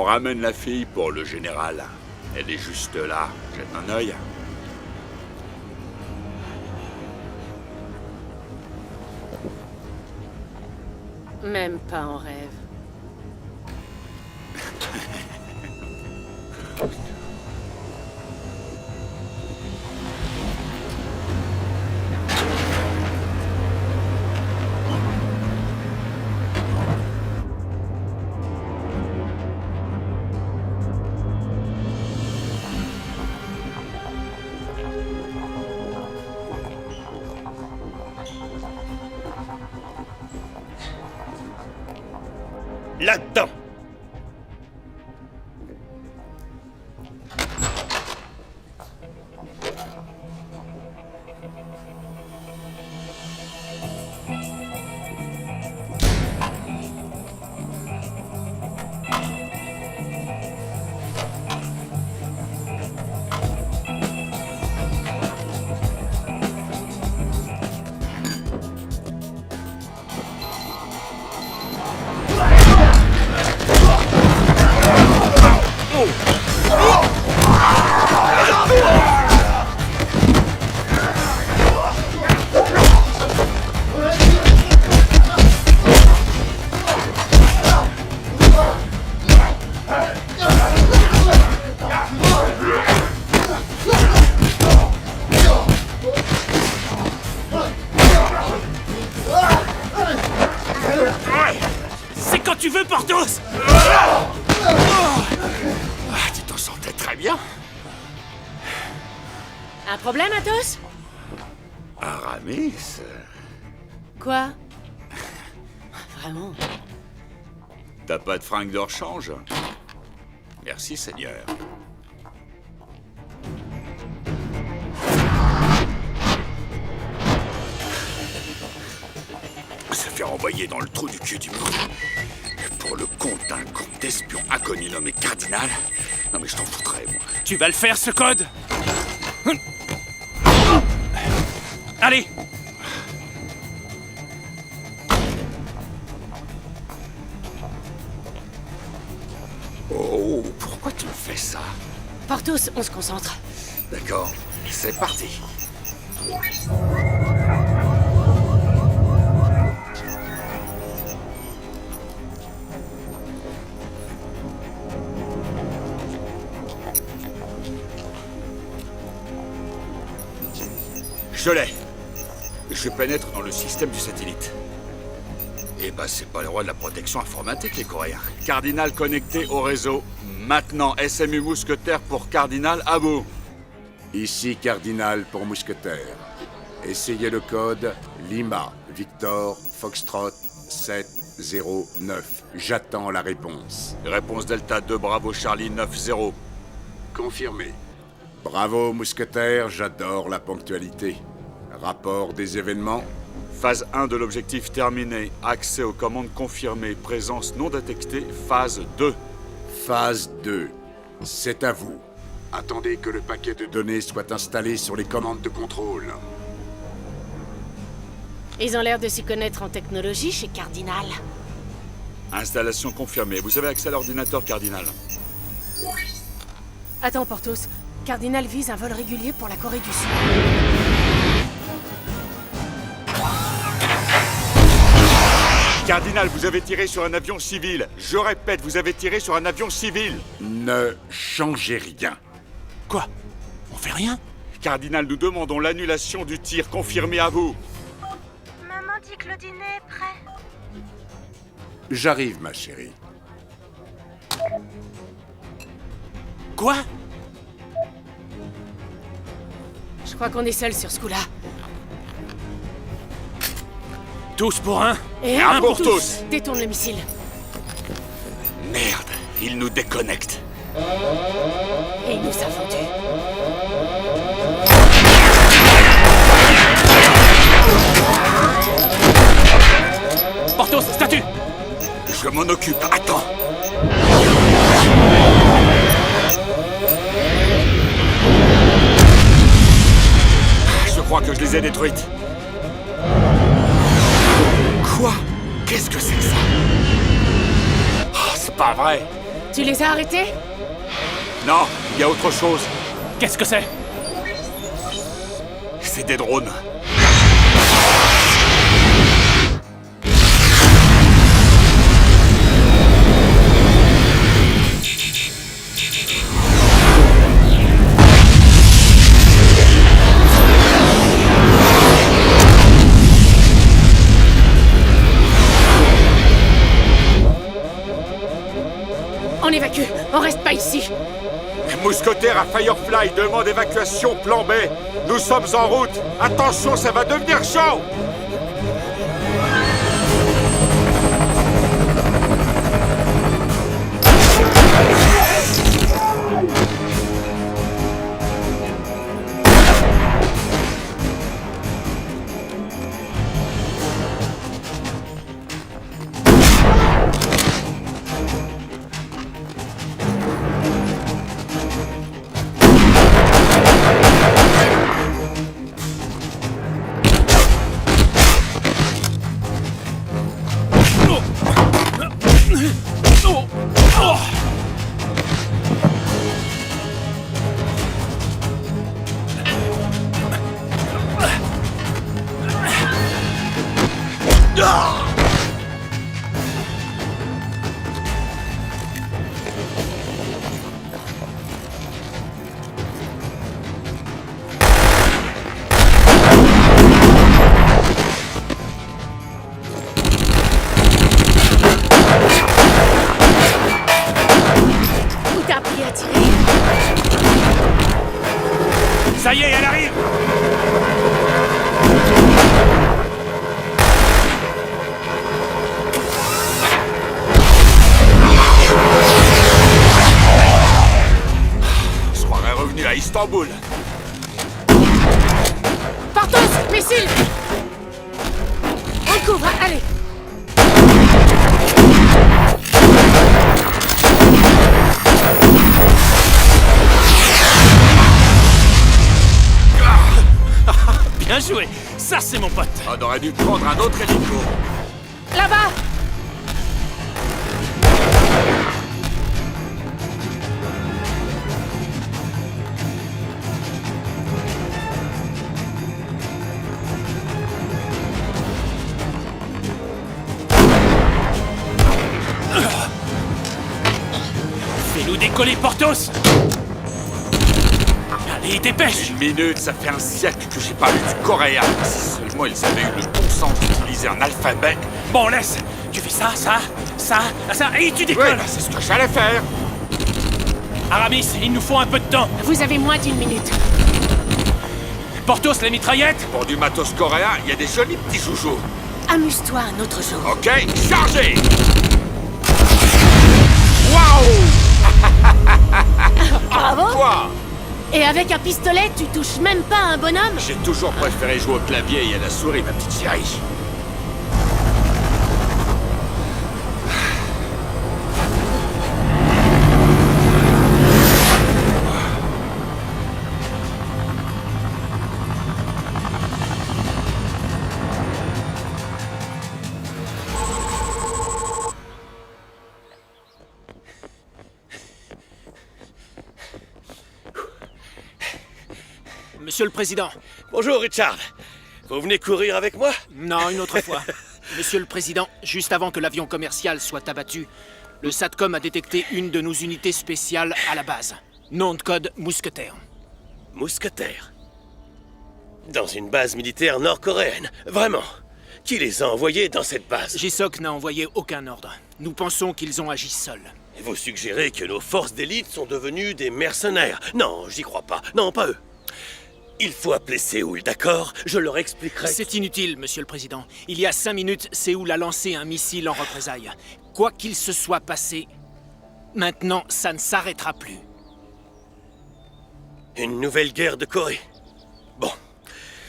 On ramène la fille pour le général. Elle est juste là. Jette un œil. Même pas en rêve. Là-dedans! C'est quand tu veux, Porthos! Tu t'en sortais très bien. Un problème, Athos? Aramis. Quoi? Vraiment? T'as pas de fringues de rechange? Merci, Seigneur. Se faire envoyer dans le trou du cul du monde. Pour le compte d'un groupe d'espions inconnus nommé Cardinal. Non mais je t'en foutrais, moi. Tu vas le faire, ce code? Allez! Oh, pourquoi tu me fais ça? Porthos, on se concentre. D'accord, c'est parti. Je l'ai. Je pénètre dans le système du satellite. Eh ben, c'est pas le roi de la protection informatique, les Coréens. Cardinal connecté au réseau. Maintenant, SMU Mousquetaire pour Cardinal à vous. Ici Cardinal pour Mousquetaire. Essayez le code Lima, Victor, Foxtrot, 709. J'attends la réponse. Réponse Delta 2, Bravo Charlie 9-0. Confirmé. Bravo Mousquetaire, j'adore la ponctualité. Rapport des événements. Phase 1 de l'objectif terminé. Accès aux commandes confirmées. Présence non détectée. Phase 2. Phase 2. C'est à vous. Attendez que le paquet de données soit installé sur les commandes de contrôle. Ils ont l'air de s'y connaître en technologie chez Cardinal. Installation confirmée. Vous avez accès à l'ordinateur, Cardinal. Attends, Porthos. Cardinal vise un vol régulier pour la Corée du Sud. Cardinal, vous avez tiré sur un avion civil. Je répète, vous avez tiré sur un avion civil. Ne changez rien. Quoi? On fait rien? Cardinal, nous demandons l'annulation du tir. Confirmé à vous. Maman dit que le dîner est prêt. J'arrive, ma chérie. Quoi? Je crois qu'on est seuls sur ce coup-là. Tous pour un? Et un pour tous. Détourne le missile. Merde, il nous déconnecte. Et il nous a fondus. Porthos, statue! Je m'en occupe. Attends. Je crois que je les ai détruites. Quoi? Qu'est-ce que c'est que ça? Oh, c'est pas vrai. Tu les as arrêtés? Non, il y a autre chose. Qu'est-ce que c'est? C'est des drones. On évacue. On reste pas ici. Mousquetaire à Firefly demande évacuation plan B. Nous sommes en route. Attention, ça va devenir chaud. Où t'as appris à tirer? Ça y est, elle arrive! Je serais revenu à Istanbul. Portos! Missile! On couvre, allez! Bien joué! Ça, c'est mon pote! On aurait dû prendre un autre hélico. Là-bas! Fais-nous décoller, Portos! Allez, dépêche! Une minute, ça fait un siècle que j'ai pas lu du coréen. Si seulement ils avaient eu le bon sens d'utiliser un alphabet. Bon, laisse! Tu fais ça, ça, et tu Oui, décolles! bah, c'est ce que j'allais faire. Aramis, il nous faut un peu de temps! Vous avez moins d'1 minute. Portos, les mitraillettes! Pour du matos coréen, il y a des jolis petits joujoux. Amuse-toi un autre jour. Ok, chargez. Waouh. Bravo! Quoi? Et avec un pistolet, tu touches même pas un bonhomme? J'ai toujours préféré jouer au clavier et à la souris, ma petite chérie. Monsieur le Président! Bonjour Richard. Vous venez courir avec moi? Non, une autre fois. Monsieur le Président, juste avant que l'avion commercial soit abattu, le SATCOM a détecté une de nos unités spéciales à la base. Nom de code Mousquetaire. Mousquetaires. Dans une base militaire nord-coréenne. Vraiment. Qui les a envoyés dans cette base? JSOC n'a envoyé aucun ordre. Nous pensons qu'ils ont agi seuls. Vous suggérez que nos forces d'élite sont devenues des mercenaires? Non, j'y crois pas. Non, pas eux. Il faut appeler Séoul, d'accord? Je leur expliquerai. C'est inutile, Monsieur le Président. Il y a 5 minutes, Séoul a lancé un missile en représailles. Quoi qu'il se soit passé, maintenant, ça ne s'arrêtera plus. Une nouvelle guerre de Corée. Bon.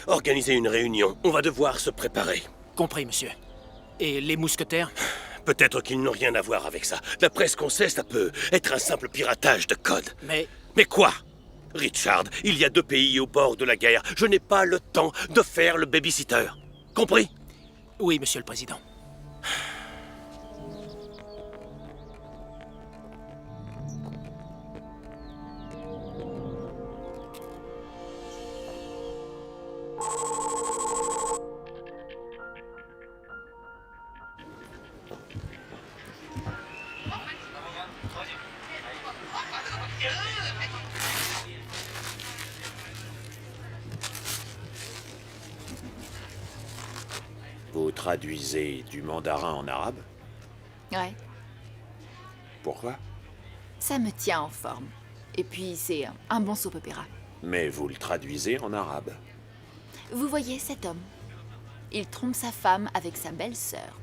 Organisez une réunion. On va devoir se préparer. Compris, monsieur. Et les mousquetaires? Peut-être qu'ils n'ont rien à voir avec ça. D'après ce qu'on sait, ça peut être un simple piratage de code. Mais Mais quoi? Richard, il y a 2 pays au bord de la guerre. Je n'ai pas le temps de faire le babysitter. Compris? oui, Monsieur le Président. Vous traduisez du mandarin en arabe? Ouais, Pourquoi? ça me tient en forme. Et puis, c'est un bon soap opéra. Mais vous le traduisez en arabe. Vous voyez cet homme? Il trompe sa femme avec sa belle-sœur.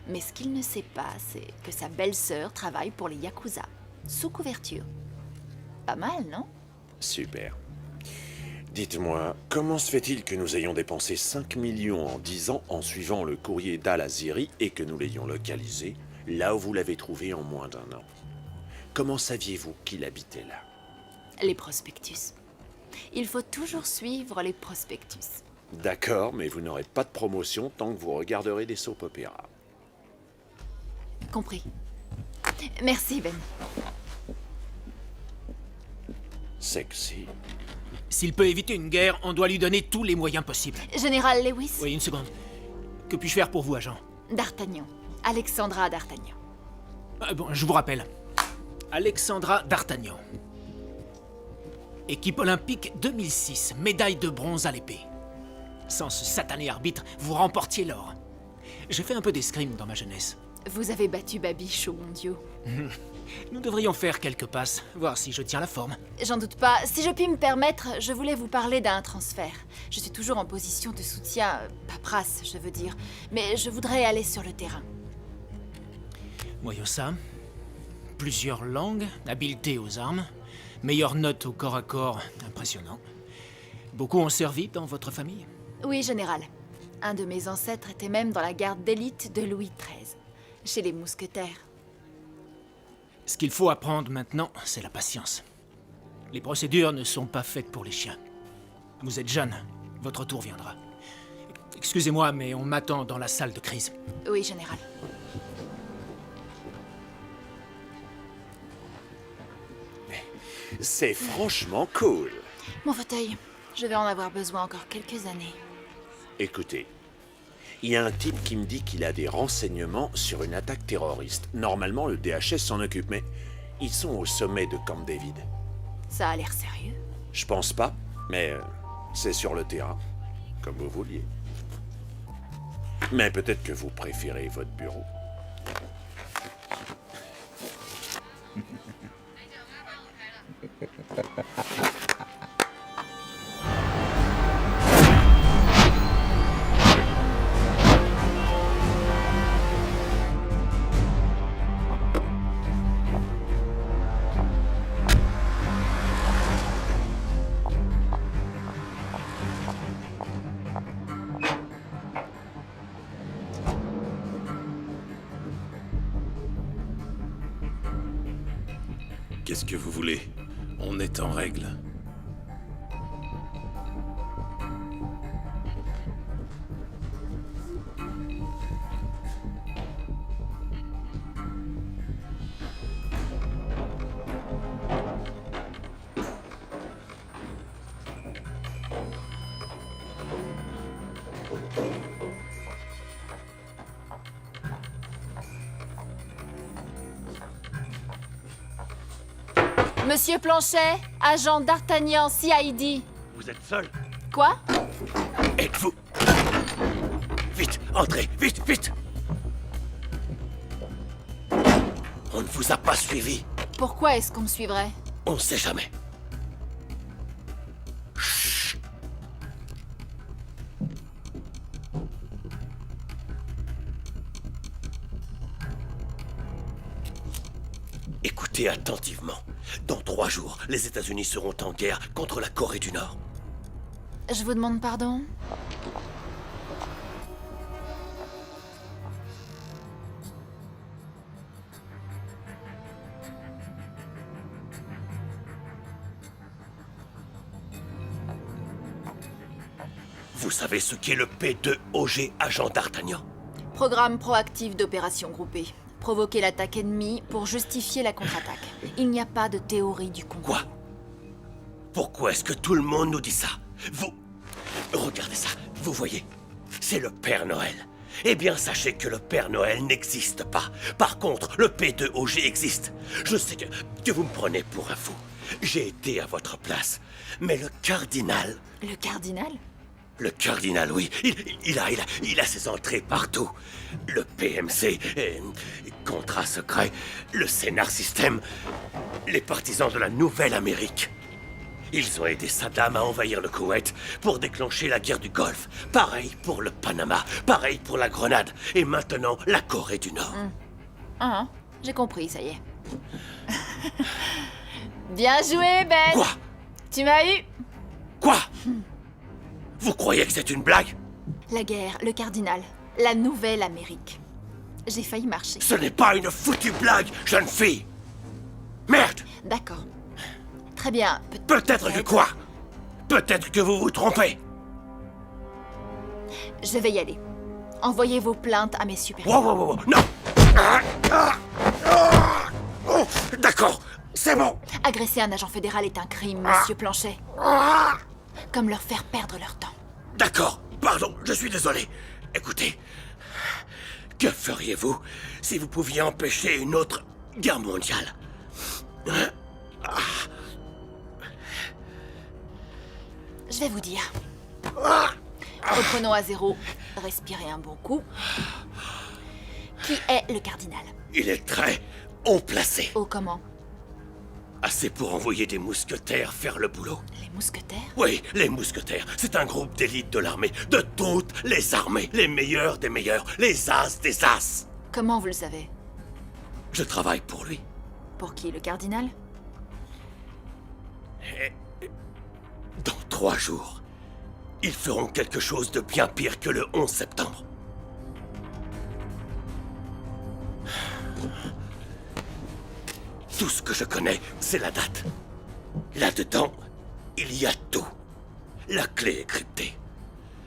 Mais ce qu'il ne sait pas, c'est que sa belle-sœur travaille pour les Yakuza, sous couverture. Pas mal, non? Super. Dites-moi, comment se fait-il que nous ayons dépensé 5 millions en 10 ans en suivant le courrier d'Al-Aziri et que nous l'ayons localisé là où vous l'avez trouvé en moins d'1 an? Comment saviez-vous qu'il habitait là? Les prospectus. Il faut toujours suivre les prospectus. D'accord, mais vous n'aurez pas de promotion tant que vous regarderez des soap opéras. Compris. Merci, Ben. Sexy. S'il peut éviter une guerre, on doit lui donner tous les moyens possibles. Général Lewis, Oui, une seconde. Que puis-je faire pour vous, agent? D'Artagnan. Alexandra d'Artagnan. Bon, je vous rappelle. Alexandra d'Artagnan. Équipe olympique 2006, médaille de bronze à l'épée. Sans ce satané arbitre, vous remportiez l'or. J'ai fait un peu d'escrime dans ma jeunesse. Vous avez battu Babiche au mondiaux. Nous devrions faire quelques passes, voir si je tiens la forme. J'en doute pas. Si je puis me permettre, je voulais vous parler d'un transfert. Je suis toujours en position de soutien, paperasse, je veux dire. Mais je voudrais aller sur le terrain. Voyons ça. Plusieurs langues, habileté aux armes, meilleure note au corps à corps, impressionnant. Beaucoup ont servi dans votre famille? Oui, général. Un de mes ancêtres était même dans la garde d'élite de Louis XIII, chez les mousquetaires. Ce qu'il faut apprendre maintenant, c'est la patience. Les procédures ne sont pas faites pour les chiens. Vous êtes jeune, votre tour viendra. Excusez-moi, mais on m'attend dans la salle de crise. Oui, général. C'est franchement cool. Mon fauteuil, je vais en avoir besoin encore quelques années. Écoutez, il y a un type qui me dit qu'il a des renseignements sur une attaque terroriste. Normalement, le DHS s'en occupe, mais ils sont au sommet de Camp David. Ça a l'air sérieux. Je pense pas, mais c'est sur le terrain, comme vous vouliez. Mais peut-être que vous préférez votre bureau. Qu'est-ce que vous voulez? On est en règle. Monsieur Planchet, agent d'Artagnan, CID. Vous êtes seul? Quoi? Êtes-vous? Vite, entrez, vite, vite! On ne vous a pas suivi. Pourquoi est-ce qu'on me suivrait? On ne sait jamais. Écoutez attentivement. Dans 3 jours, les États-Unis seront en guerre contre la Corée du Nord. Je vous demande pardon? Vous savez ce qu'est le P2OG, agent d'Artagnan? Programme proactif d'opération groupée. Provoquer l'attaque ennemie pour justifier la contre-attaque. Il n'y a pas de théorie du complot. Quoi? Pourquoi est-ce que tout le monde nous dit ça? Vous... Regardez ça, vous voyez? C'est le Père Noël. Eh bien, sachez que le Père Noël n'existe pas. Par contre, le P2OG existe. Je sais que vous me prenez pour un fou. j'ai été à votre place. Mais le cardinal... Le cardinal? Le cardinal, oui, il a ses entrées partout. Le PMC, contrat secret, le Scénar System, les partisans de la Nouvelle-Amérique. Ils ont aidé Saddam à envahir le Koweït pour déclencher la guerre du Golfe. Pareil pour le Panama, pareil pour la Grenade, et maintenant la Corée du Nord. Ah, j'ai compris, ça y est. Bien joué, Ben. Quoi? Tu m'as eu. Quoi? Vous croyez que c'est une blague? La guerre, le cardinal, la Nouvelle-Amérique. J'ai failli marcher. Ce n'est pas une foutue blague, jeune fille! Merde! D'accord. Très bien. Peut-être que quoi? Peut-être que vous vous trompez! Je vais y aller. Envoyez vos plaintes à mes supérieurs. Wow, non! Oh, d'accord, c'est bon! Agresser un agent fédéral est un crime, monsieur Planchet. Comme leur faire perdre leur temps. D'accord, pardon, je suis désolé. Écoutez, que feriez-vous si vous pouviez empêcher une autre guerre mondiale? Je vais vous dire. Reprenons à zéro. Respirez un bon coup. Qui est le cardinal? Il est très haut placé. Oh, comment? Assez pour envoyer des mousquetaires faire le boulot. Les mousquetaires? Oui, les mousquetaires. C'est un groupe d'élite de l'armée. De toutes les armées. Les meilleurs des meilleurs. Les as des as. Comment vous le savez? Je travaille pour lui. Pour qui, le cardinal? Dans 3 jours, ils feront quelque chose de bien pire que le 11 septembre. Tout ce que je connais, c'est la date. Là-dedans, il y a tout. La clé est cryptée.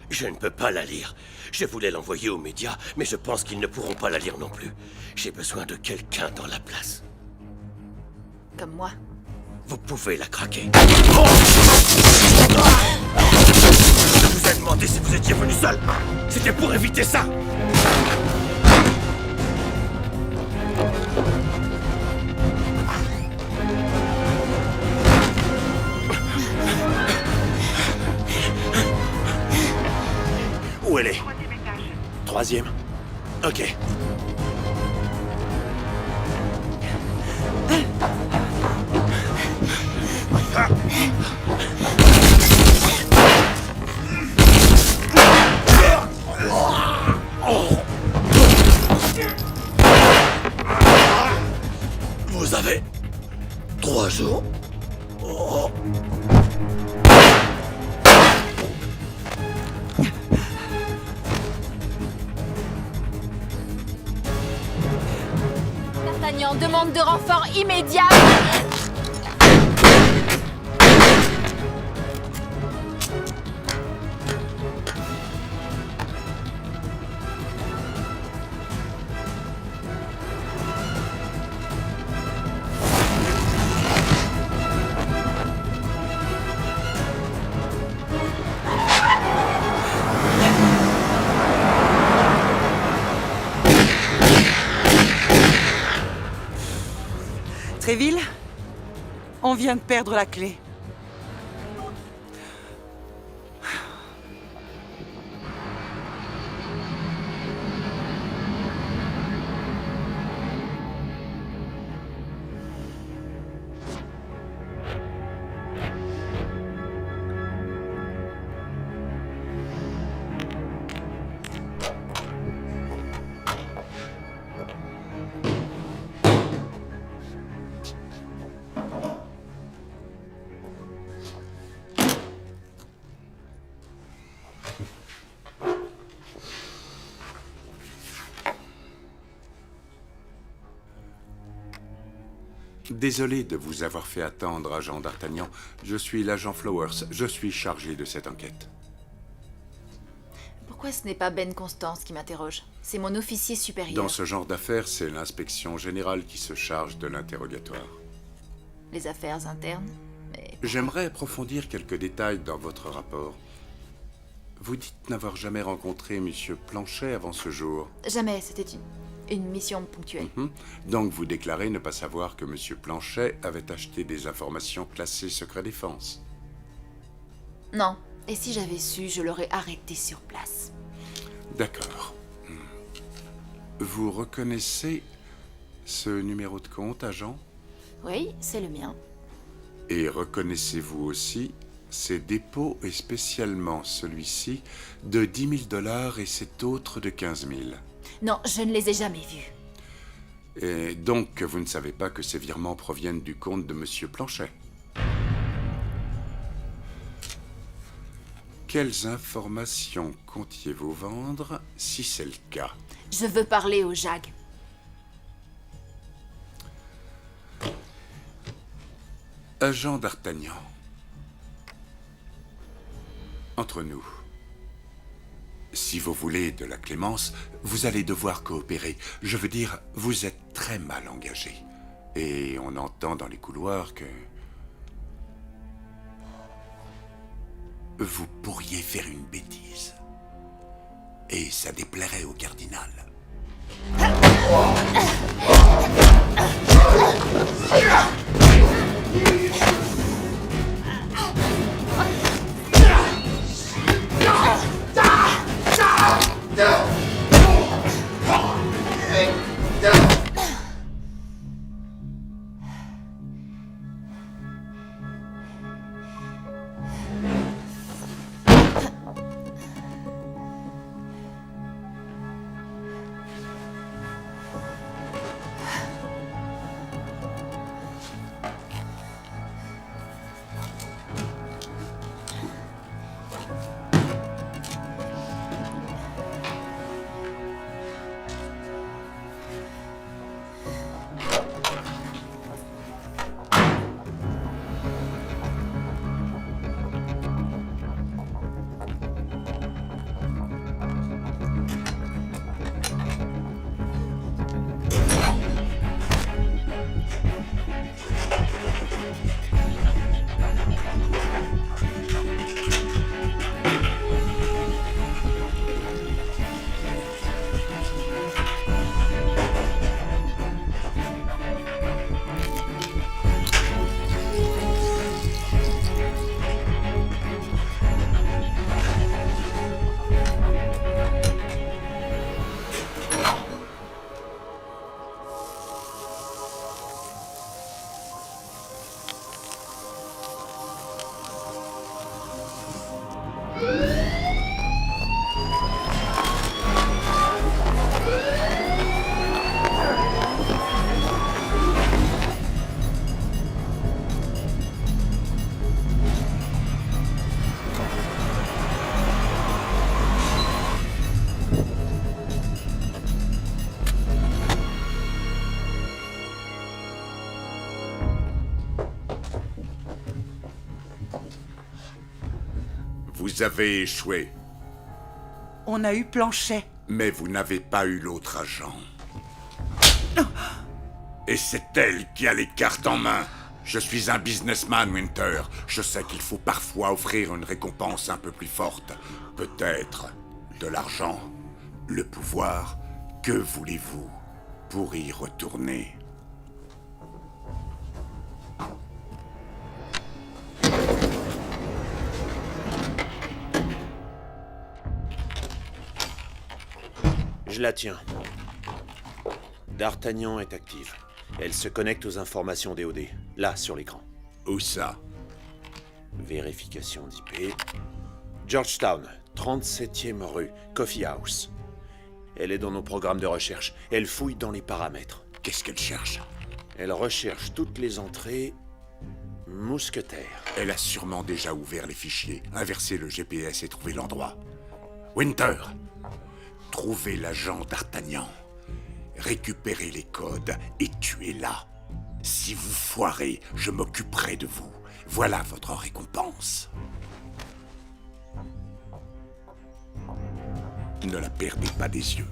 Je ne peux pas la lire. Je voulais l'envoyer aux médias, mais je pense qu'ils ne pourront pas la lire non plus. J'ai besoin de quelqu'un dans la place. Comme moi. Vous pouvez la craquer. Oh! Je vous ai demandé si vous étiez venu seul. C'était pour éviter ça. Où elle est? 3e. Ok. Vous avez 3 jours. Oh. D'Artagnan demande de renfort immédiat. Tréville, on vient de perdre la clé. Désolé de vous avoir fait attendre, agent d'Artagnan. Je suis l'agent Flowers. Je suis chargé de cette enquête. Pourquoi ce n'est pas Ben Constance qui m'interroge? C'est mon officier supérieur. Dans ce genre d'affaires, c'est l'inspection générale qui se charge de l'interrogatoire. Les affaires internes? Mais... J'aimerais approfondir quelques détails dans votre rapport. Vous dites n'avoir jamais rencontré Monsieur Planchet avant ce jour. Jamais, c'était Une mission ponctuelle. Donc vous déclarez ne pas savoir que Monsieur Planchet avait acheté des informations classées secret défense. Non. Et si j'avais su, je l'aurais arrêté sur place. D'accord. Vous reconnaissez ce numéro de compte, agent? Oui, c'est le mien. Et reconnaissez-vous aussi ces dépôts, et spécialement celui-ci, de 10 000 $ et cet autre de 15 000? Non, je ne les ai jamais vus. Et donc, vous ne savez pas que ces virements proviennent du compte de Monsieur Planchet? Quelles informations comptiez-vous vendre, si c'est le cas? Je veux parler au JAG. Agent d'Artagnan. Entre nous. Si vous voulez de la clémence, vous allez devoir coopérer. Je veux dire, vous êtes très mal engagé. Et on entend dans les couloirs que... vous pourriez faire une bêtise. Et ça déplairait au cardinal. Vous avez échoué. On a eu Planchet. Mais vous n'avez pas eu l'autre agent. Et c'est elle qui a les cartes en main. Je suis un businessman, Winter. Je sais qu'il faut parfois offrir une récompense un peu plus forte. Peut-être de l'argent, le pouvoir. Que voulez-vous pour y retourner? Je la tiens. D'Artagnan est active. Elle se connecte aux informations DOD. Là, sur l'écran. Où ça? Vérification d'IP. Georgetown, 37e rue, Coffee House. Elle est dans nos programmes de recherche. Elle fouille dans les paramètres. Qu'est-ce qu'elle cherche? Elle recherche toutes les entrées... mousquetaires. Elle a sûrement déjà ouvert les fichiers, inversé le GPS et trouvé l'endroit. Winter! Trouvez l'agent d'Artagnan. Récupérez les codes et tuez-la. Si vous foirez, je m'occuperai de vous. Voilà votre récompense. Ne la perdez pas des yeux.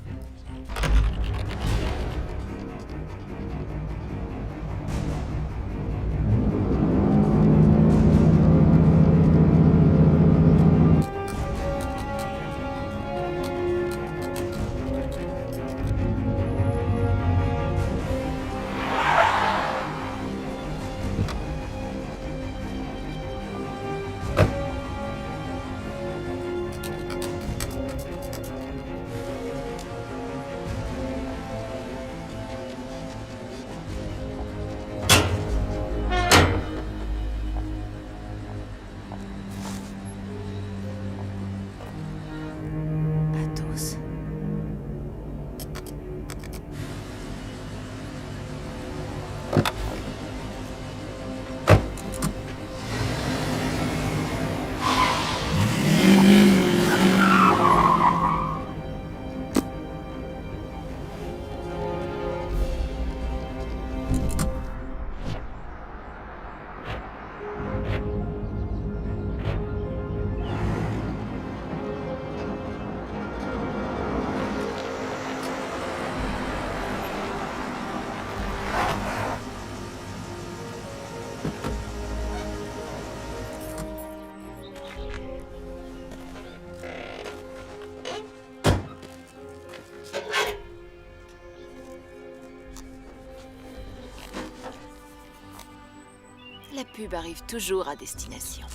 pub arrive toujours à destination.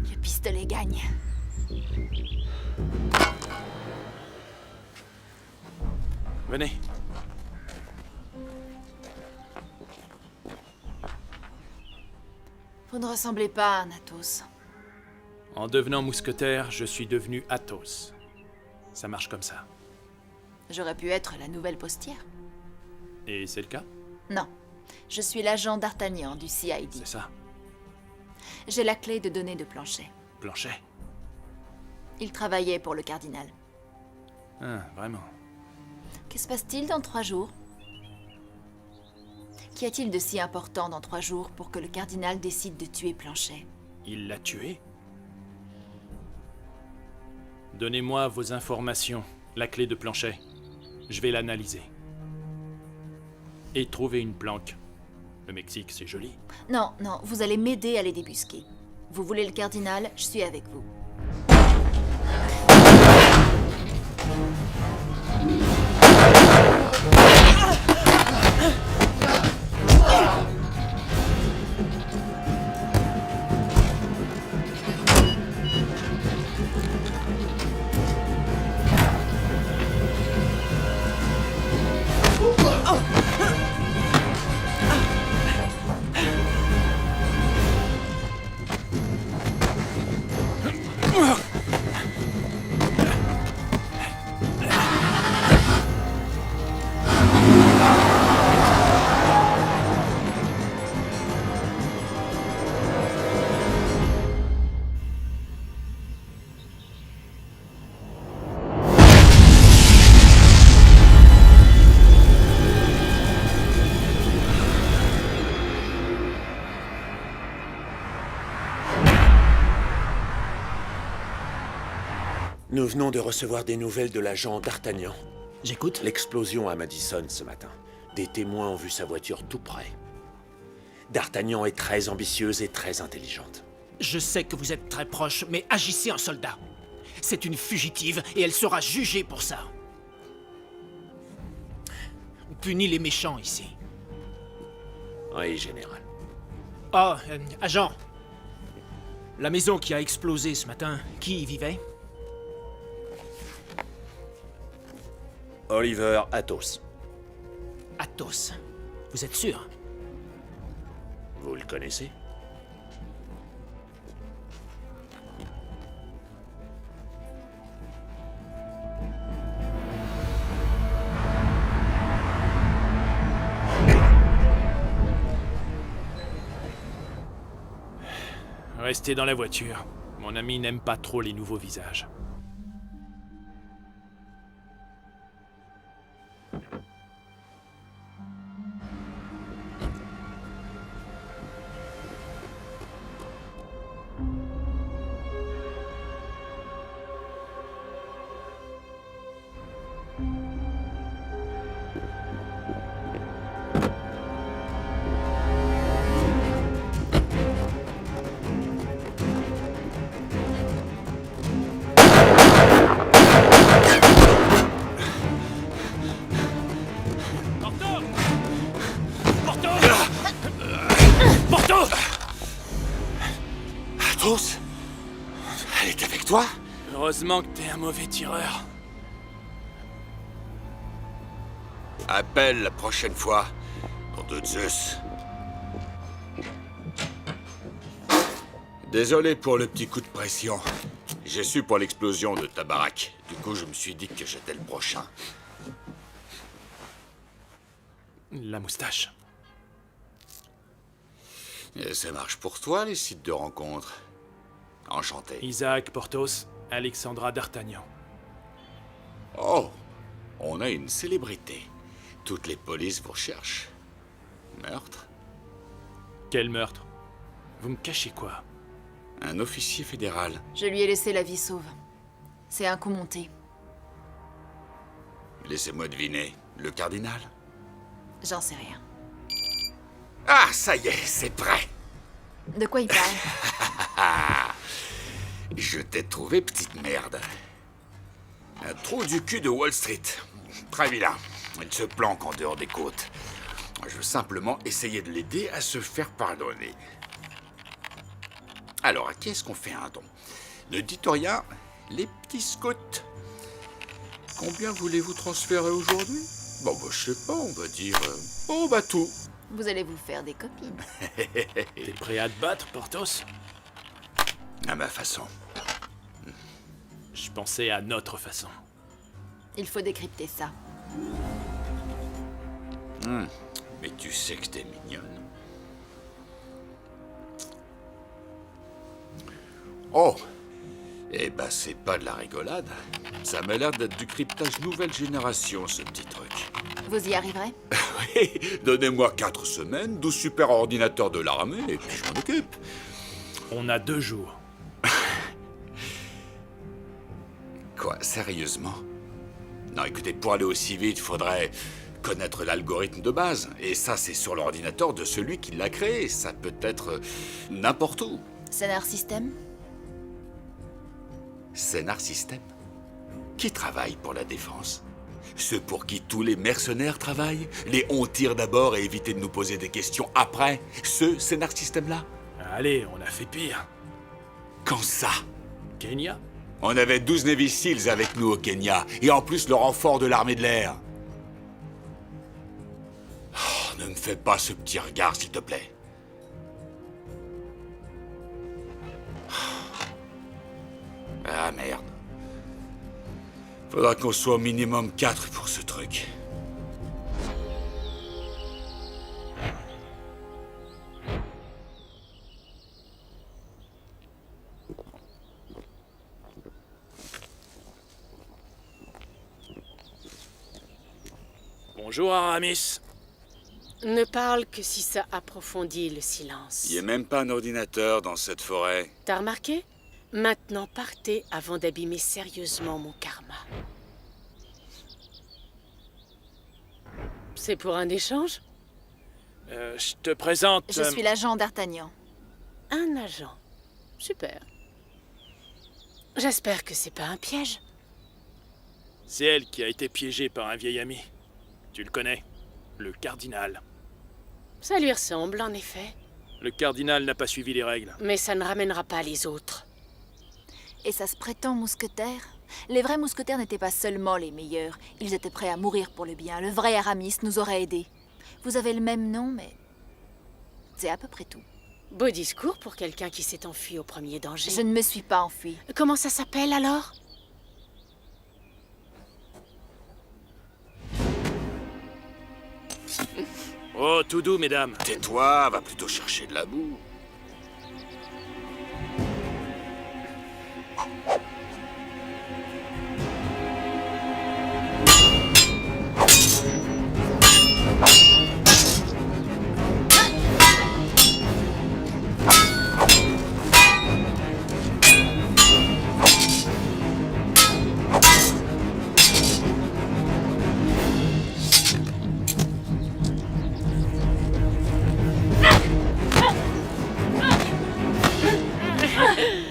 Le pistolet gagne. Venez. Vous ne ressemblez pas à un Athos. En devenant mousquetaire, je suis devenu Athos. Ça marche comme ça. J'aurais pu être la nouvelle postière. Et c'est le cas? Non. Je suis l'agent d'Artagnan du CID. C'est ça. J'ai la clé de données de Planchet. Planchet. Il travaillait pour le cardinal. Ah, vraiment. Que se passe-t-il dans 3 jours? Qu'y a-t-il de si important dans 3 jours pour que le cardinal décide de tuer Planchet? Il l'a tué? Donnez-moi vos informations, la clé de Planchet. Je vais l'analyser. Et trouver une planque. Le Mexique, c'est joli. Non, non, vous allez m'aider à les débusquer. Vous voulez le cardinal, je suis avec vous. Nous venons de recevoir des nouvelles de l'agent d'Artagnan. J'écoute. L'explosion à Madison ce matin. Des témoins ont vu sa voiture tout près. D'Artagnan est très ambitieuse et très intelligente. Je sais que vous êtes très proche, mais agissez en soldat. C'est une fugitive et elle sera jugée pour ça. On punit les méchants ici. Oui, général. Oh, agent. La maison qui a explosé ce matin, qui y vivait? Oliver Athos. Athos. Vous êtes sûr? Vous le connaissez? Restez dans la voiture. Mon ami n'aime pas trop les nouveaux visages. Athos? Elle est avec toi? Heureusement que t'es un mauvais tireur. Appelle la prochaine fois, nom de Zeus. Désolé pour le petit coup de pression. J'ai su pour l'explosion de ta baraque. Du coup, je me suis dit que j'étais le prochain. La moustache. Et ça marche pour toi, les sites de rencontres. Enchanté. Isaac Porthos, Alexandra d'Artagnan. Oh, on a une célébrité. Toutes les polices vous recherchent. Meurtre? Quel meurtre? Vous me cachez quoi? Un officier fédéral. Je lui ai laissé la vie sauve. C'est un coup monté. Laissez-moi deviner. Le cardinal? J'en sais rien. Ah, ça y est, c'est prêt. De quoi il parle? Je t'ai trouvé, petite merde. Un trou du cul de Wall Street. Très vilain. Il se planque en dehors des côtes. Je veux simplement essayer de l'aider à se faire pardonner. Alors, à qui est-ce qu'on fait un don? Ne dites rien, les petits scouts. Combien voulez-vous transférer aujourd'hui? Bon, bah, je sais pas, on va dire... oh, bah, tout. Vous allez vous faire des copines. T'es prêt à te battre, Porthos? À ma façon. Je pensais à notre façon. Il faut décrypter ça. Mais tu sais que t'es mignonne. Oh! Eh ben, c'est pas de la rigolade. Ça m'a l'air d'être du cryptage nouvelle génération, ce petit truc. Vous y arriverez? Oui, donnez-moi 4 semaines, 12 super ordinateurs de l'armée, et puis je m'en occupe. On a 2 jours. Quoi, sérieusement? Non, écoutez, pour aller aussi vite, faudrait connaître l'algorithme de base. Et ça, c'est sur l'ordinateur de celui qui l'a créé. Ça peut être n'importe où. Scénar System? Scénar System? Qui travaille pour la défense? Ceux pour qui tous les mercenaires travaillent? Les on tire d'abord et éviter de nous poser des questions après? Ce Scénar System-là? Allez, on a fait pire. Quand ça? Kenya? On avait 12 Navy Seals avec nous au Kenya, et en plus le renfort de l'armée de l'air. Oh, ne me fais pas ce petit regard, s'il te plaît. Ah, merde. Faudra qu'on soit au minimum 4 pour ce truc. Bonjour, Aramis. Ne parle que si ça approfondit le silence. Il n'y a même pas un ordinateur dans cette forêt. T'as remarqué? Maintenant, partez avant d'abîmer sérieusement mon karma. C'est pour un échange? Je te présente... Je suis l'agent d'Artagnan. Un agent. Super. J'espère que c'est pas un piège. C'est elle qui a été piégée par un vieil ami. Tu le connais, le cardinal. Ça lui ressemble, en effet. Le cardinal n'a pas suivi les règles. Mais ça ne ramènera pas les autres. Et ça se prétend mousquetaire? Les vrais mousquetaires n'étaient pas seulement les meilleurs. Ils étaient prêts à mourir pour le bien. Le vrai Aramis nous aurait aidés. Vous avez le même nom, mais... c'est à peu près tout. Beau discours pour quelqu'un qui s'est enfui au premier danger. Je ne me suis pas enfuie. Comment ça s'appelle, alors? Oh, tout doux, mesdames. Tais-toi, va plutôt chercher de la boue.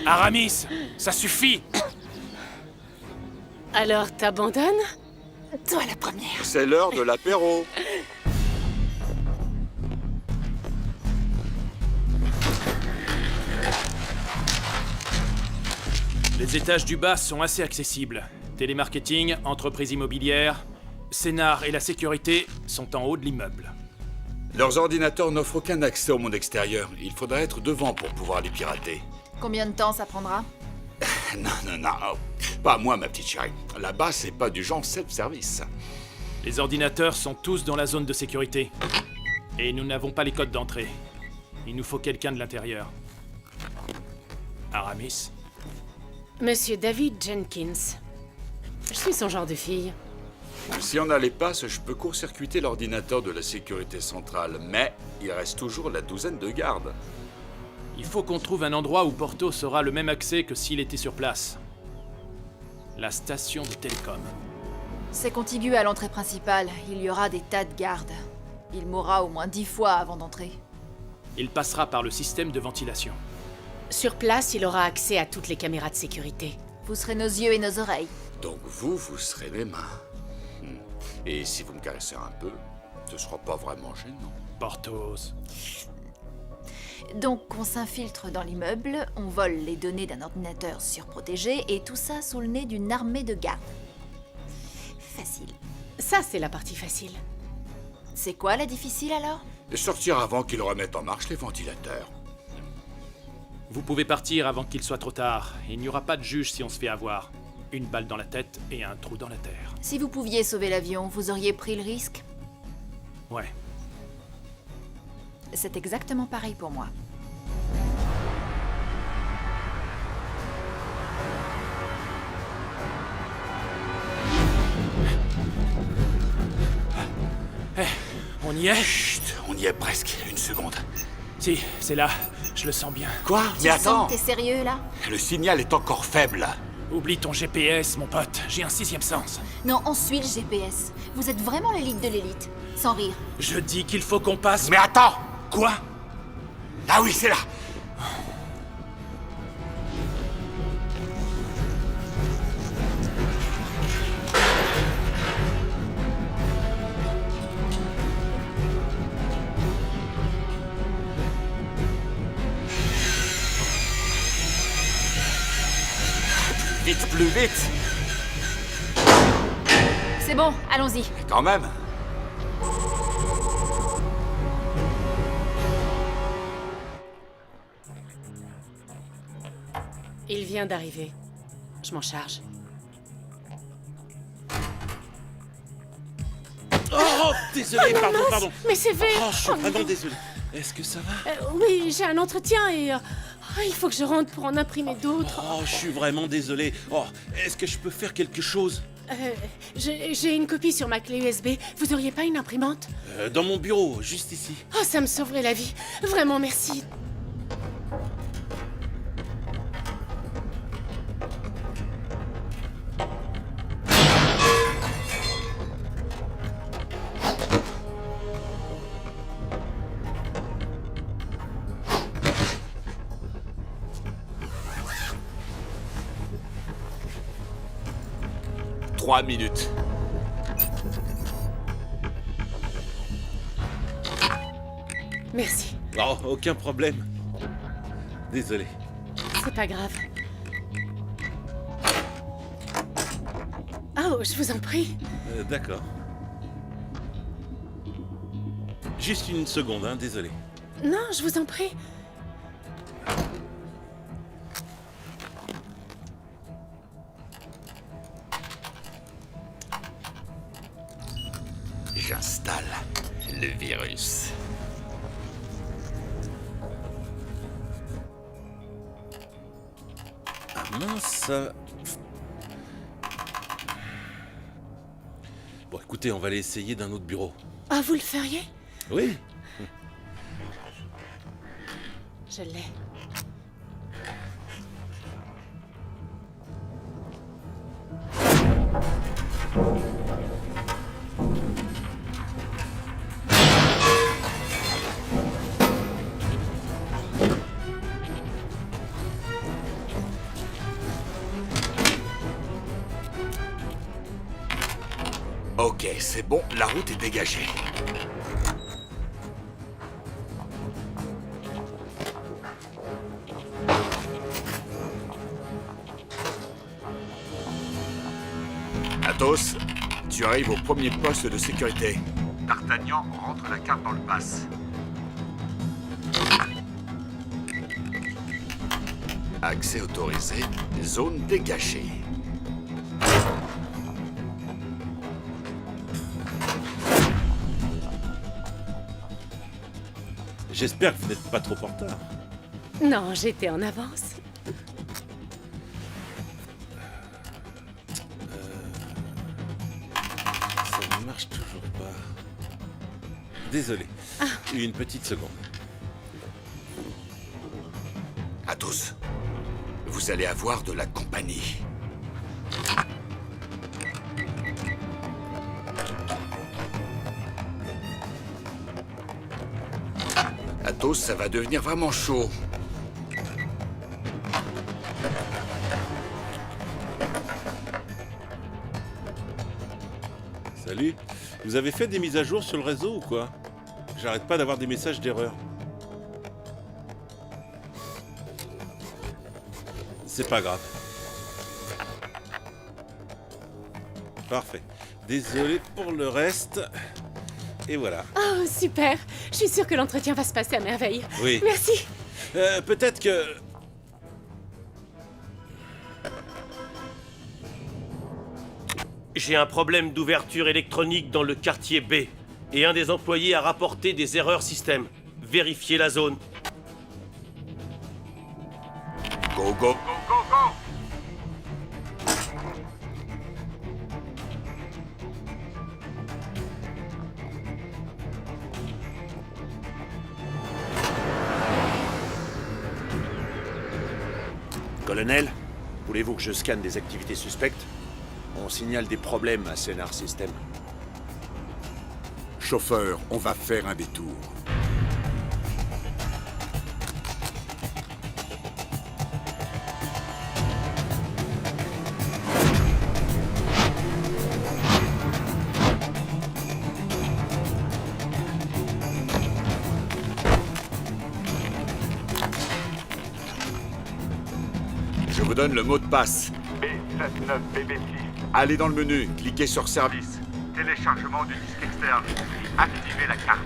Aramis, ça suffit. Alors, t'abandonnes? Toi la première. C'est l'heure de l'apéro. Les étages du bas sont assez accessibles. Télémarketing, entreprise immobilière, Scénar et la sécurité sont en haut de l'immeuble. Leurs ordinateurs n'offrent aucun accès au monde extérieur. Il faudra être devant pour pouvoir les pirater. Combien de temps ça prendra? Non. Pas moi, ma petite chérie. Là-bas, c'est pas du genre self-service. Les ordinateurs sont tous dans la zone de sécurité. Et nous n'avons pas les codes d'entrée. Il nous faut quelqu'un de l'intérieur. Aramis? Monsieur David Jenkins. Je suis son genre de fille. Si on a les passes, je peux court-circuiter l'ordinateur de la sécurité centrale, mais il reste toujours la douzaine de gardes. Il faut qu'on trouve un endroit où Porthos aura le même accès que s'il était sur place. La station de télécom. C'est contigu à l'entrée principale. Il y aura des tas de gardes. Il mourra au moins 10 fois avant d'entrer. Il passera par le système de ventilation. Sur place, il aura accès à toutes les caméras de sécurité. Vous serez nos yeux et nos oreilles. Donc vous serez mes mains. Et si vous me caressez un peu, ce sera pas vraiment gênant. Porthos. Donc on s'infiltre dans l'immeuble, on vole les données d'un ordinateur surprotégé et tout ça sous le nez d'une armée de gardes. Facile. Ça, c'est la partie facile. C'est quoi la difficile alors? Et sortir avant qu'ils remettent en marche les ventilateurs. Vous pouvez partir avant qu'il soit trop tard. Il n'y aura pas de juge si on se fait avoir. Une balle dans la tête et un trou dans la terre. Si vous pouviez sauver l'avion, vous auriez pris le risque? Ouais. C'est exactement pareil pour moi. On y est? Chut, on y est presque. Une seconde. Si, c'est là. Je le sens bien. Quoi? Mais attends! T'es sérieux là? Le signal est encore faible. Oublie ton GPS, mon pote. J'ai un sixième sens. Non, on suit le GPS. Vous êtes vraiment l'élite de l'élite. Sans rire. Je dis qu'il faut qu'on passe... Mais attends! Quoi? Ah oui, c'est là! Vite, plus vite! C'est bon, allons-y. Quand même! Il vient d'arriver. Je m'en charge. Oh, désolé, pardon, mince, pardon. Mais c'est fait. Oh, je suis vraiment désolé. Est-ce que ça va? Oui, j'ai un entretien et... il faut que je rentre pour en imprimer d'autres. Oh, je suis vraiment désolé. Oh, est-ce que je peux faire quelque chose? J'ai une copie sur ma clé USB. Vous auriez pas une imprimante? Dans mon bureau, juste ici. Oh, ça me sauverait la vie. Vraiment, merci. Trois minutes. Merci. Oh, aucun problème. Désolé. C'est pas grave. Oh, je vous en prie. D'accord. Juste une seconde, hein, désolé. Non, je vous en prie. J'installe le virus. Ah mince. Bon, écoutez, on va aller essayer d'un autre bureau. Ah, vous le feriez? Oui. Je l'ai. Ok, c'est bon, la route est dégagée. Athos, tu arrives au premier poste de sécurité. D'Artagnan rentre la carte dans le pass. Accès autorisé, zone dégagée. J'espère que vous n'êtes pas trop en retard. Non, j'étais en avance. Ça ne marche toujours pas. Désolé. Une petite seconde. À tous, vous allez avoir de la compagnie. Athos, ça va devenir vraiment chaud. Salut. Vous avez fait des mises à jour sur le réseau ou quoi? J'arrête pas d'avoir des messages d'erreur. C'est pas grave. Parfait. Désolé pour le reste. Et voilà. Oh, super. Je suis sûre que l'entretien va se passer à merveille. Oui. Merci. Peut-être que... J'ai un problème d'ouverture électronique dans le quartier B. Et un des employés a rapporté des erreurs système. Vérifiez la zone. Go, go, go, go, go! Colonel, voulez-vous que je scanne des activités suspectes? On signale des problèmes à Scénar System. Chauffeur, on va faire un détour. Je vous donne le mot de passe. B79BBC. Allez dans le menu, cliquez sur Service. Téléchargement du disque externe. Activez la carte.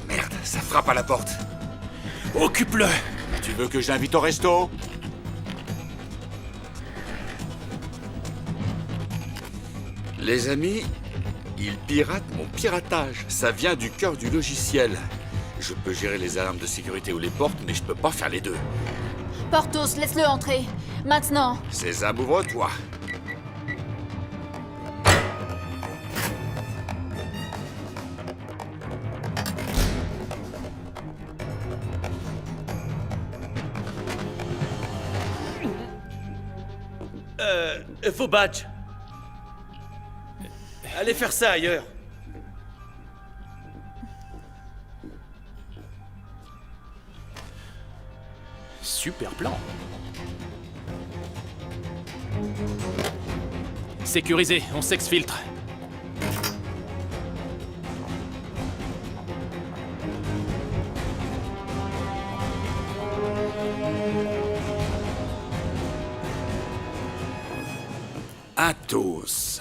Merde, ça frappe à la porte. Occupe-le! Tu veux que j'invite au resto? Les amis, ils piratent mon piratage. Ça vient du cœur du logiciel. Je peux gérer les alarmes de sécurité ou les portes, mais je peux pas faire les deux. Porthos, laisse-le entrer. Maintenant. Sésame, ouvre-toi. Vos badges. Allez faire ça ailleurs. Super plan. Sécurisé, on s'exfiltre. Athos.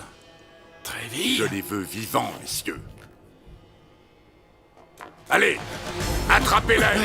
Très vite. Je les veux vivants, messieurs. Allez, attrapez-les!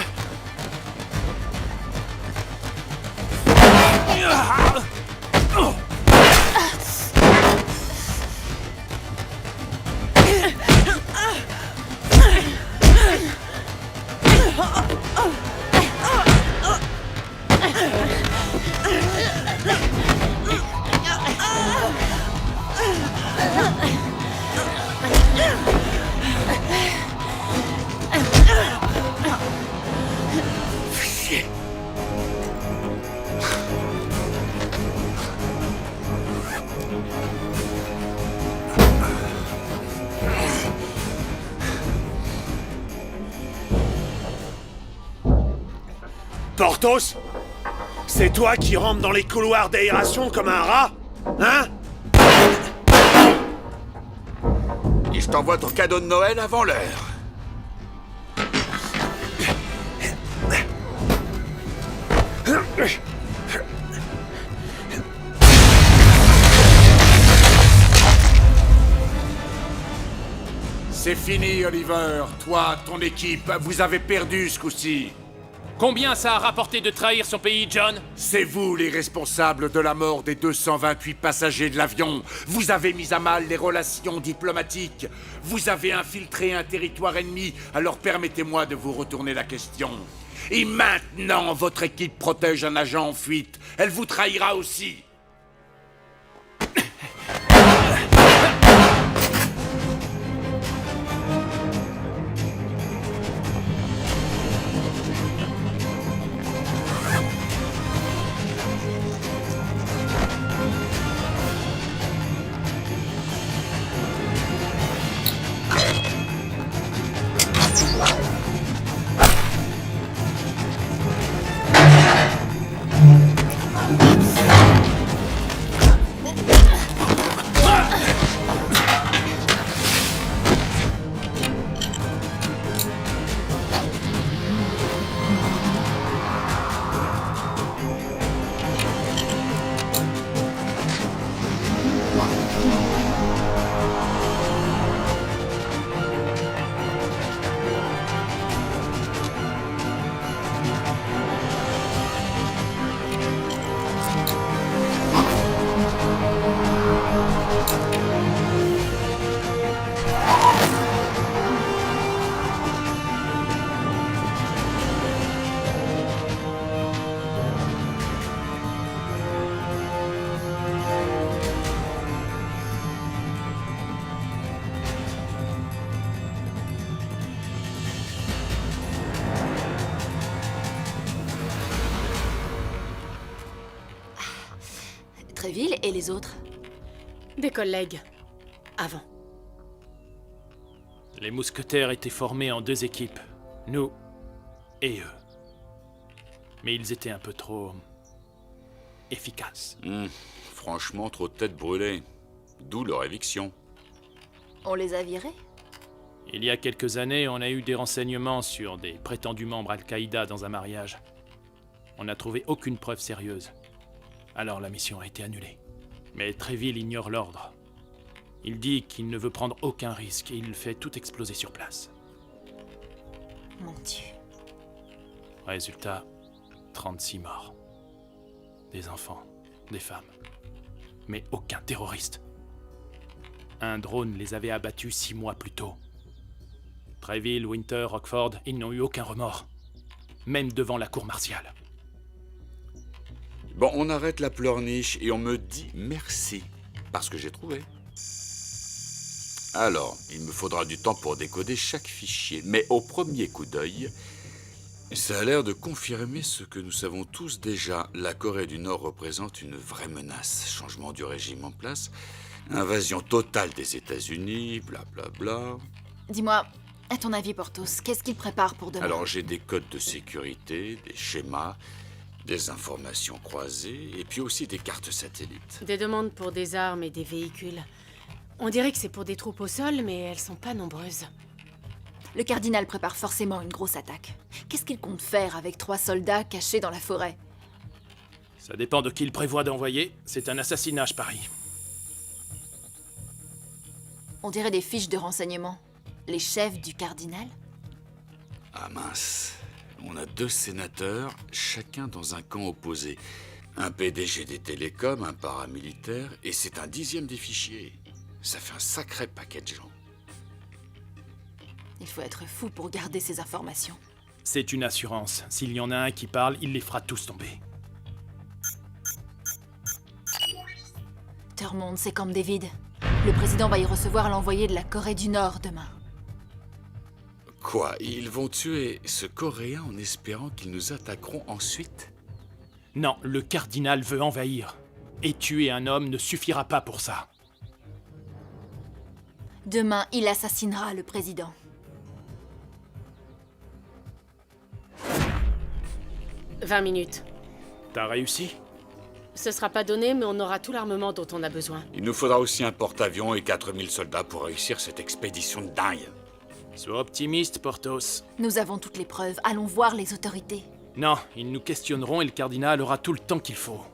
Porthos? C'est toi qui rentres dans les couloirs d'aération comme un rat? Hein? Et je t'envoie ton cadeau de Noël avant l'heure. C'est fini, Oliver. Toi, ton équipe, vous avez perdu ce coup-ci. Combien ça a rapporté de trahir son pays, John? C'est vous les responsables de la mort des 228 passagers de l'avion. Vous avez mis à mal les relations diplomatiques. Vous avez infiltré un territoire ennemi, alors permettez-moi de vous retourner la question. Et maintenant, votre équipe protège un agent en fuite. Elle vous trahira aussi. Tréville et les autres? Des collègues. Avant. Les mousquetaires étaient formés en 2 équipes. Nous et eux. Mais ils étaient un peu trop... efficaces. Franchement, trop de têtes brûlées. D'où leur éviction. On les a virés? Il y a quelques années, on a eu des renseignements sur des prétendus membres Al-Qaïda dans un mariage. On n'a trouvé aucune preuve sérieuse. Alors la mission a été annulée. Mais Tréville ignore l'ordre. Il dit qu'il ne veut prendre aucun risque et il fait tout exploser sur place. Mon Dieu. Résultat, 36 morts. Des enfants, des femmes. Mais aucun terroriste. Un drone les avait abattus 6 mois plus tôt. Tréville, Winter, Rockford, ils n'ont eu aucun remords. Même devant la cour martiale. Bon, on arrête la pleurniche et on me dit merci. Parce que j'ai trouvé. Alors, il me faudra du temps pour décoder chaque fichier. Mais au premier coup d'œil, ça a l'air de confirmer ce que nous savons tous déjà. La Corée du Nord représente une vraie menace. Changement du régime en place, invasion totale des États-Unis, blablabla. Dis-moi, à ton avis, Porthos, qu'est-ce qu'il prépare pour demain? Alors, j'ai des codes de sécurité, des schémas, des informations croisées, et puis aussi des cartes satellites. Des demandes pour des armes et des véhicules. On dirait que c'est pour des troupes au sol, mais elles sont pas nombreuses. Le cardinal prépare forcément une grosse attaque. Qu'est-ce qu'il compte faire avec 3 soldats cachés dans la forêt? Ça dépend de qui il prévoit d'envoyer. C'est un assassinat, je parie. On dirait des fiches de renseignement. Les chefs du cardinal? Ah mince. On a 2 sénateurs, chacun dans un camp opposé. Un PDG des télécoms, un paramilitaire, et c'est un 10e des fichiers. Ça fait un sacré paquet de gens. Il faut être fou pour garder ces informations. C'est une assurance. S'il y en a un qui parle, il les fera tous tomber. Thurmond, c'est Camp David. Le président va y recevoir l'envoyé de la Corée du Nord demain. Quoi? Ils vont tuer ce Coréen en espérant qu'ils nous attaqueront ensuite? Non, le cardinal veut envahir. Et tuer un homme ne suffira pas pour ça. Demain, il assassinera le président. « 20 minutes. T'as réussi? Ce sera pas donné, mais on aura tout l'armement dont on a besoin. Il nous faudra aussi un porte-avions et 4000 soldats pour réussir cette expédition de dingue. Sois optimiste, Porthos. Nous avons toutes les preuves. Allons voir les autorités. Non, ils nous questionneront et le cardinal aura tout le temps qu'il faut.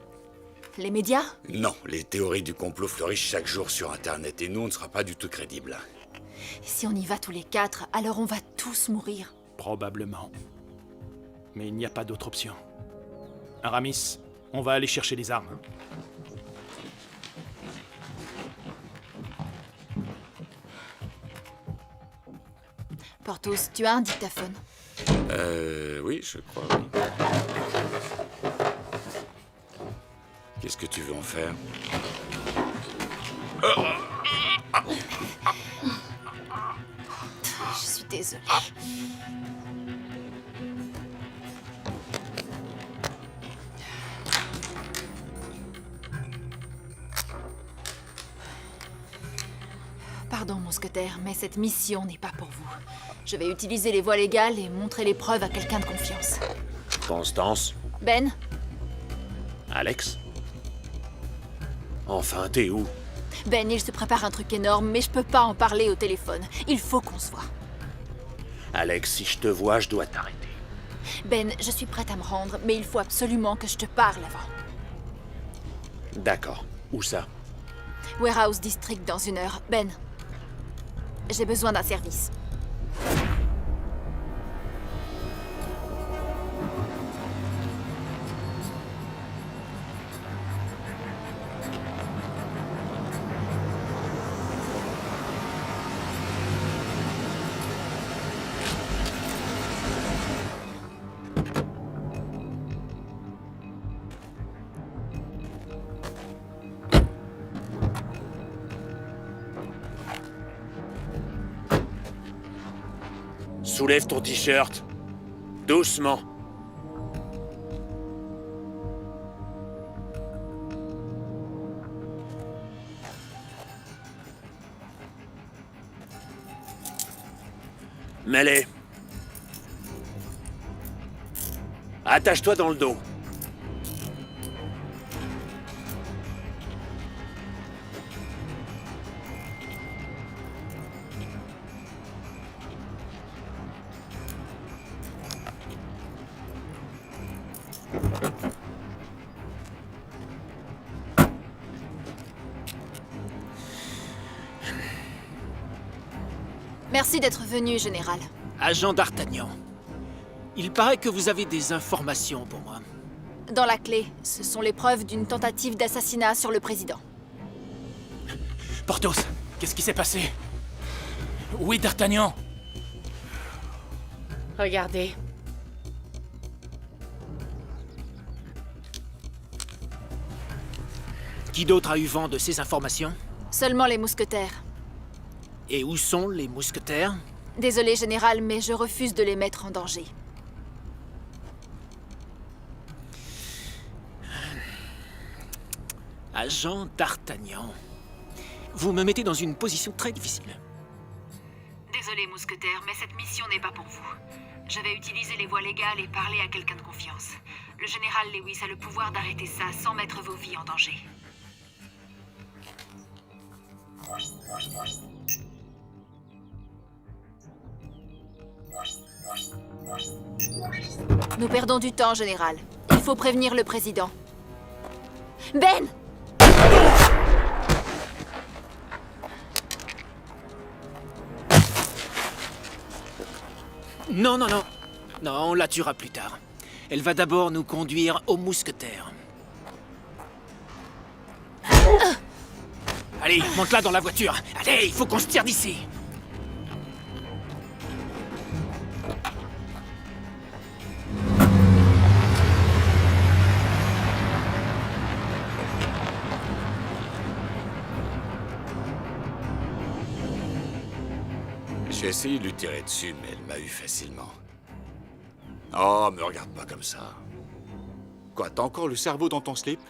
Les médias? Non, les théories du complot fleurissent chaque jour sur Internet et nous, on ne sera pas du tout crédibles. Si on y va tous les 4, alors on va tous mourir. Probablement. Mais il n'y a pas d'autre option. Aramis, on va aller chercher les armes. Porthos, tu as un dictaphone? Oui, je crois, oui. Qu'est-ce que tu veux en faire? Je suis désolée. Pardon, mousquetaire, mais cette mission n'est pas pour vous. Je vais utiliser les voies légales et montrer les preuves à quelqu'un de confiance. Constance? Ben? Alex? Enfin, t'es où? Ben, il se prépare un truc énorme, mais je peux pas en parler au téléphone. Il faut qu'on se voit. Alex, si je te vois, je dois t'arrêter. Ben, je suis prête à me rendre, mais il faut absolument que je te parle avant. D'accord. Où ça? Warehouse District dans 1 heure. Ben, j'ai besoin d'un service. Soulève ton t-shirt. Doucement. Mets-les. Attache-toi dans le dos. Merci d'être venu, Général. Agent d'Artagnan, il paraît que vous avez des informations pour moi. Dans la clé, ce sont les preuves d'une tentative d'assassinat sur le président. Porthos, qu'est-ce qui s'est passé? Oui, d'Artagnan. Regardez. Qui d'autre a eu vent de ces informations? Seulement les mousquetaires. Et où sont les mousquetaires? Désolé, Général, mais je refuse de les mettre en danger. Agent d'Artagnan. Vous me mettez dans une position très difficile. Désolé, mousquetaire, mais cette mission n'est pas pour vous. Je vais utiliser les voies légales et parler à quelqu'un de confiance. Le général Lewis a le pouvoir d'arrêter ça sans mettre vos vies en danger. Nous perdons du temps, Général. Il faut prévenir le président. Ben! Non, non, non. Non, on la tuera plus tard. Elle va d'abord nous conduire aux mousquetaires. Allez, monte-la dans la voiture. Allez, il faut qu'on se tire d'ici. J'ai essayé de lui tirer dessus, mais elle m'a eu facilement. Oh, me regarde pas comme ça. Quoi, t'as encore le cerveau dans ton slip?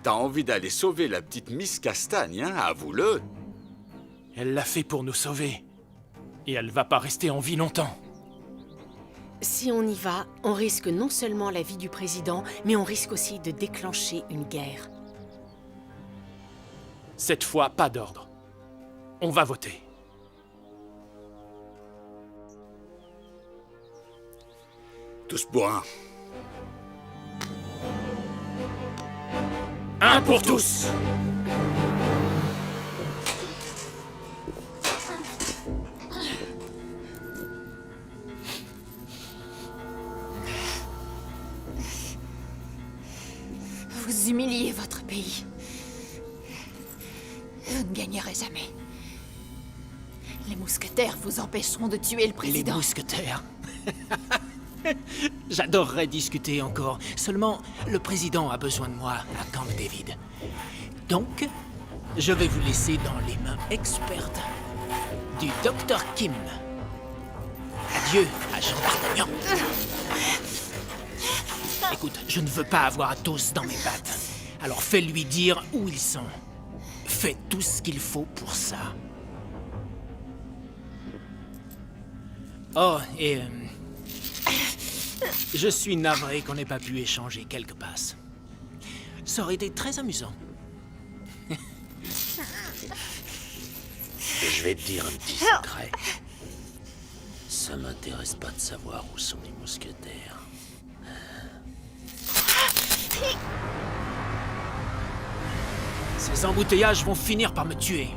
T'as envie d'aller sauver la petite Miss Castagne, hein? Avoue-le. Elle l'a fait pour nous sauver. Et elle va pas rester en vie longtemps. Si on y va, on risque non seulement la vie du président, mais on risque aussi de déclencher une guerre. Cette fois, pas d'ordre. On va voter. Tous pour un. Un pour tous! humiliez votre pays. Vous ne gagnerez jamais. Les mousquetaires vous empêcheront de tuer le président. Les mousquetaires. J'adorerais discuter encore. Seulement, le président a besoin de moi à Camp David. Donc, je vais vous laisser dans les mains expertes du Dr. Kim. Adieu, agent d'Artagnan. Écoute, je ne veux pas avoir Athos dans mes pattes. Alors fais-lui dire où ils sont. Fais tout ce qu'il faut pour ça. Oh, et... je suis navré qu'on n'ait pas pu échanger quelques passes. Ça aurait été très amusant. Je vais te dire un petit secret. Ça m'intéresse pas de savoir où sont les mousquetaires. Ces embouteillages vont finir par me tuer.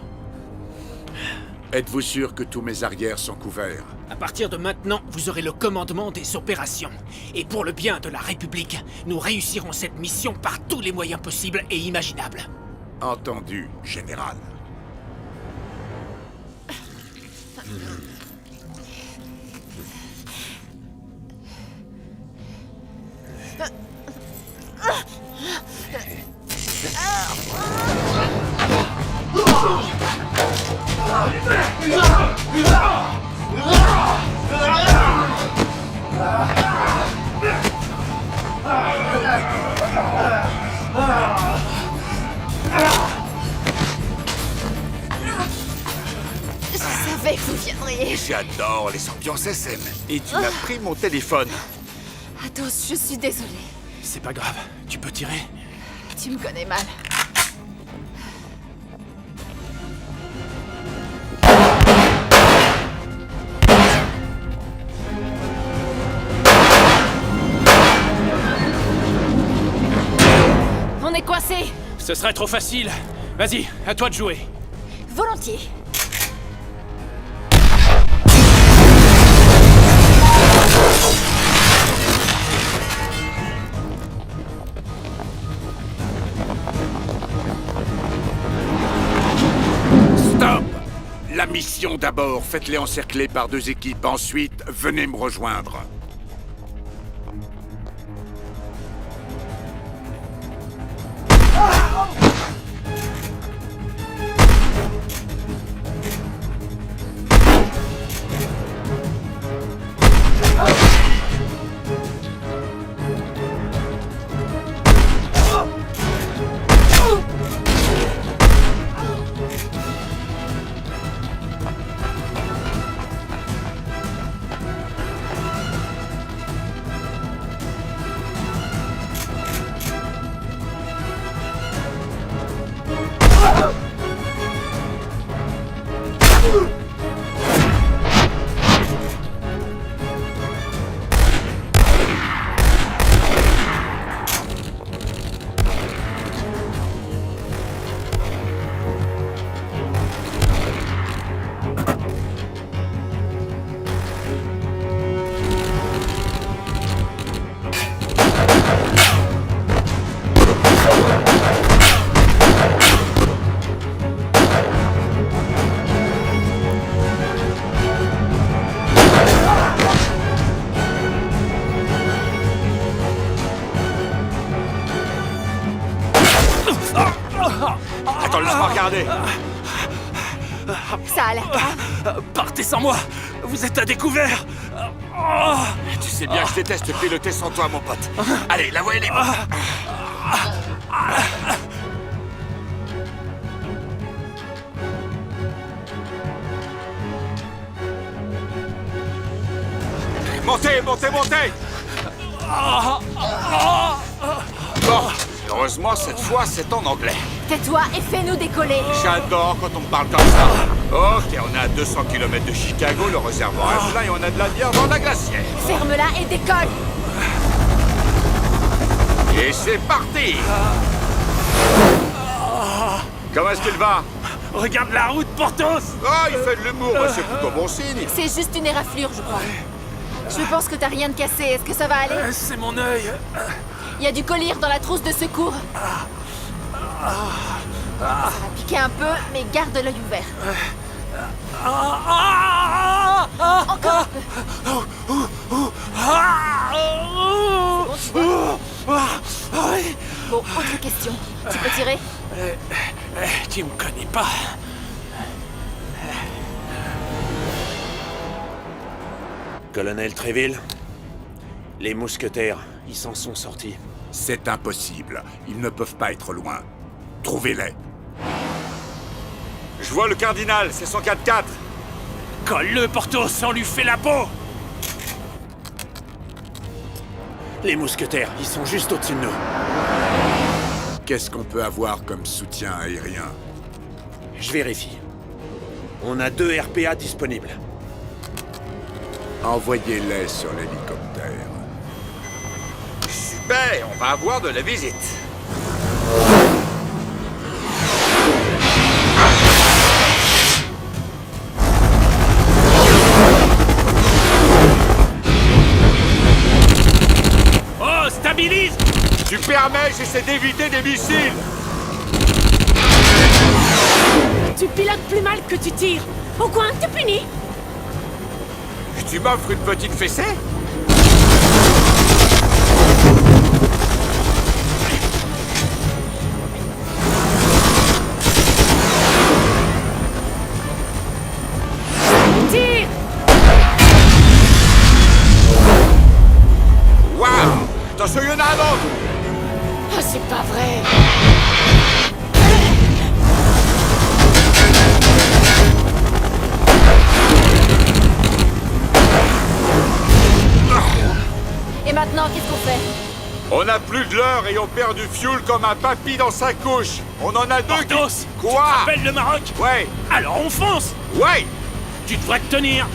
Êtes-vous sûr que tous mes arrières sont couverts? À partir de maintenant, vous aurez le commandement des opérations. Et pour le bien de la République, nous réussirons cette mission par tous les moyens possibles et imaginables. Entendu, général. Je savais que vous viendriez. J'adore les ambiances SM. Et tu m'as pris mon téléphone. Athos, je suis désolée. C'est pas grave, tu peux tirer. Tu me connais mal. On est coincé. Ce serait trop facile. Vas-y, à toi de jouer. Volontiers. Stop! La mission d'abord, faites-les encercler par 2 équipes. Ensuite, venez me rejoindre. Attends, laisse-moi regarder. Ça a l'air grave. Partez sans moi. Vous êtes à découvert. Tu sais bien que je déteste piloter sans toi, mon pote. Allez, la voie est libre. Montez, montez, montez. Bon, heureusement, cette fois, c'est en anglais. Tais-toi et fais-nous décoller. J'adore quand on me parle comme ça. Ok, on est à 200 km de Chicago, le réservoir est plein et on a de la bière dans la glacière. Ferme-la et décolle. Et c'est parti. Comment est-ce qu'il va? Regarde la route, Porthos. Ah, il fait de l'humour, c'est plutôt bon signe. C'est juste une éraflure, je crois. Je pense que t'as rien de cassé. Est-ce que ça va aller? C'est mon œil. Il y a du collyre dans la trousse de secours. Ça va piquer un peu, mais garde l'œil ouvert. Encore un peu. C'est bon, tu vois. Bon, autre question. Tu peux tirer? Tu me connais pas. Colonel Tréville, les mousquetaires, ils s'en sont sortis. C'est impossible. Ils ne peuvent pas être loin. Trouvez-les. Je vois le cardinal, c'est son 4x4. Colle-le, Porthos, on lui fait la peau. Les mousquetaires, ils sont juste au-dessus de nous. Qu'est-ce qu'on peut avoir comme soutien aérien? Je vérifie. On a 2 RPA disponibles. Envoyez-les sur l'hélicoptère. Super, on va avoir de la visite. Oh, stabilise! Tu permets, j'essaie d'éviter des missiles. Tu pilotes plus mal que tu tires. Au coin, t'es puni. Tu m'offres une petite fessée? Tire! Waouh! Attention, il y en a un autre! Ah, c'est pas vrai. Et maintenant, qu'est-ce qu'on fait? On n'a plus de l'heure et on perd du fuel comme un papy dans sa couche. On en a 2 Porthos, qui... tu te Quoi? rappelles le Maroc? Ouais, Alors on fonce! ouais! Tu devrais te tenir!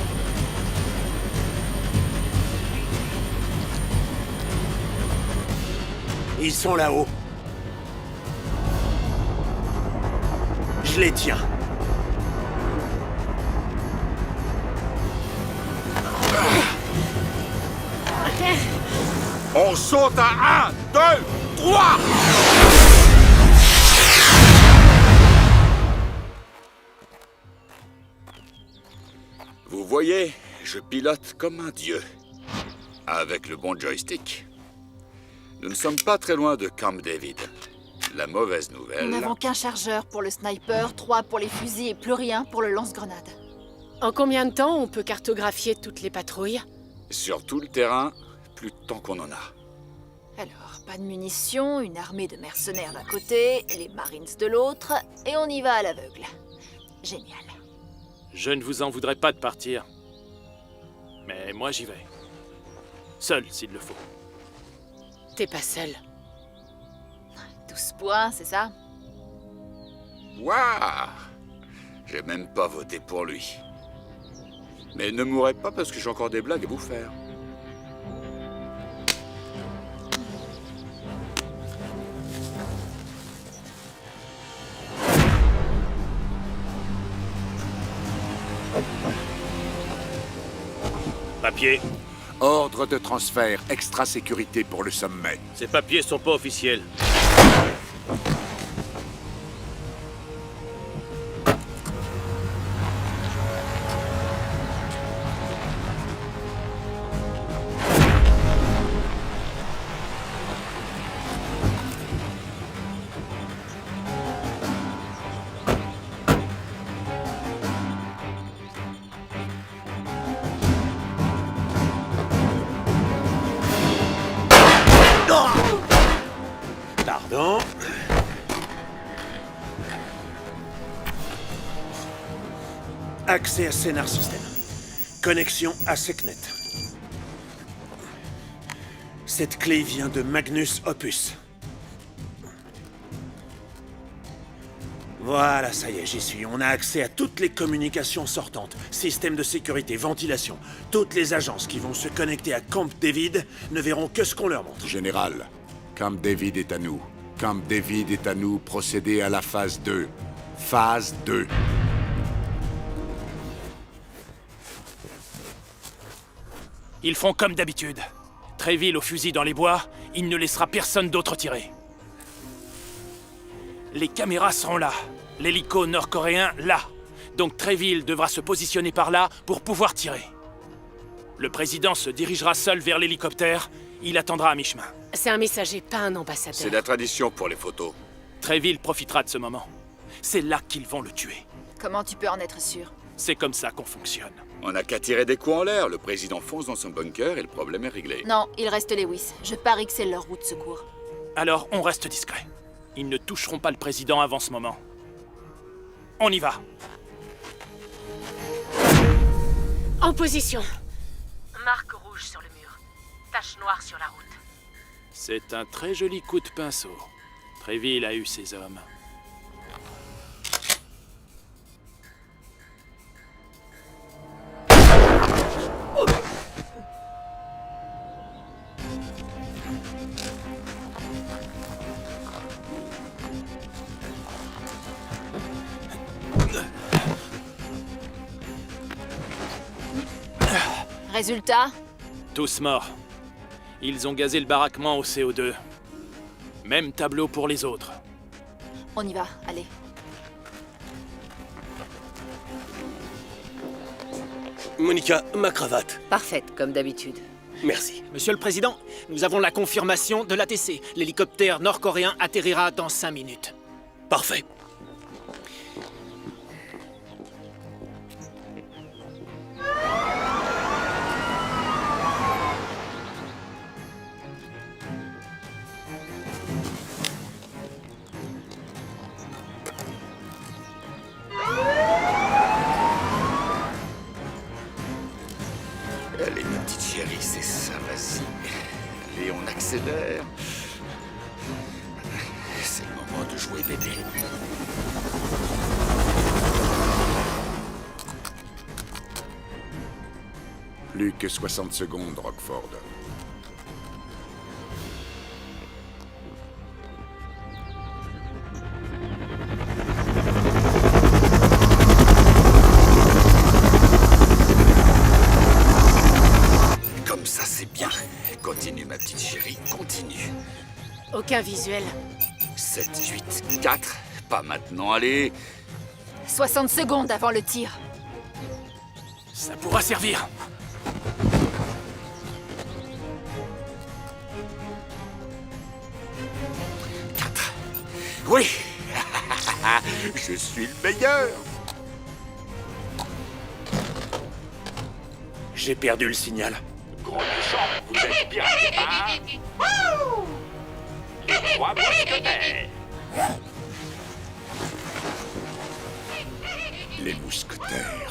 Ils sont là-haut. Je les tiens. On saute à 1, 2, 3! Vous voyez, je pilote comme un dieu. Avec le bon joystick. Nous ne sommes pas très loin de Camp David. La mauvaise nouvelle... Nous n'avons qu'un chargeur pour le sniper, 3 pour les fusils et plus rien pour le lance-grenade. En combien de temps on peut cartographier toutes les patrouilles? Sur tout le terrain, plus de temps qu'on en a. Alors, pas de munitions, une armée de mercenaires d'un côté, les Marines de l'autre, et on y va à l'aveugle. Génial. Je ne vous en voudrais pas de partir. Mais moi j'y vais. Seul s'il le faut. T'es pas seul. 12 points, c'est ça? Waouh! J'ai même pas voté pour lui. Mais ne mourrez pas parce que j'ai encore des blagues à vous faire. Papiers. Ordre de transfert extra-sécurité pour le sommet. Ces papiers sont pas officiels. Pardon. Accès à Scénar System. Connexion à SecNet. Cette clé vient de Magnus Opus. Voilà, ça y est, j'y suis. On a accès à toutes les communications sortantes. Système de sécurité, ventilation. Toutes les agences qui vont se connecter à Camp David ne verront que ce qu'on leur montre. Général, Camp David est à nous. Camp David est à nous. Procédez à la phase 2. Phase 2. Ils font comme d'habitude. Tréville au fusil dans les bois il ne laissera personne d'autre tirer. Les caméras seront là, l'hélico nord-coréen là. Donc Treville devra se positionner par là pour pouvoir tirer. Le président se dirigera seul vers l'hélicoptère, il attendra à mi-chemin. C'est un messager, pas un ambassadeur. C'est la tradition pour les photos. Treville profitera de ce moment. C'est là qu'ils vont le tuer. Comment tu peux en être sûr? C'est comme ça qu'on fonctionne. On n'a qu'à tirer des coups en l'air. Le président fonce dans son bunker et le problème est réglé. Non, il reste Lewis. Je parie que c'est leur route de secours. Alors, on reste discret. Ils ne toucheront pas le président avant ce moment. On y va. En position. Marque rouge sur le mur. Tache noire sur la route. C'est un très joli coup de pinceau. Treville a eu ses hommes. Résultat? Tous morts. Ils ont gazé le baraquement au CO2. Même tableau pour les autres. On y va, allez. Monica, ma cravate. Parfaite, comme d'habitude. Merci. Monsieur le Président, nous avons la confirmation de l'ATC. L'hélicoptère nord-coréen atterrira dans 5 minutes. Parfait. Allez, ma petite chérie, c'est ça, vas-y. Allez, on accélère. C'est le moment de jouer bébé. Plus que 60 secondes, Rockford. Comme ça, c'est bien. Continue, ma petite chérie, continue. Aucun visuel. 7, 8, 4. Pas maintenant, allez. 60 secondes avant le tir. Ça pourra servir. Oui. Je suis le meilleur. J'ai perdu le signal. Gros méchant, vous êtes bien, hein? Les 3 mousquetaires. Les mousquetaires.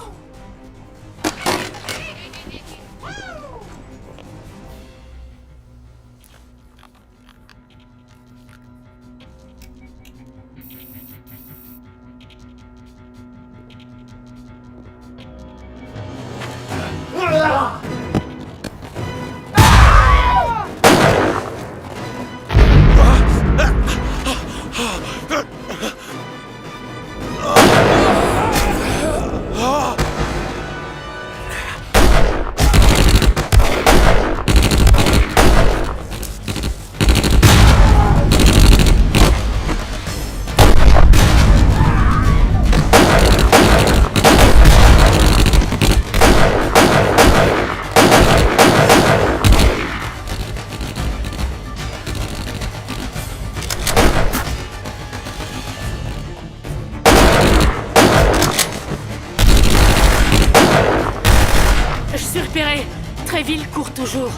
Je suis repéré. Treville court toujours.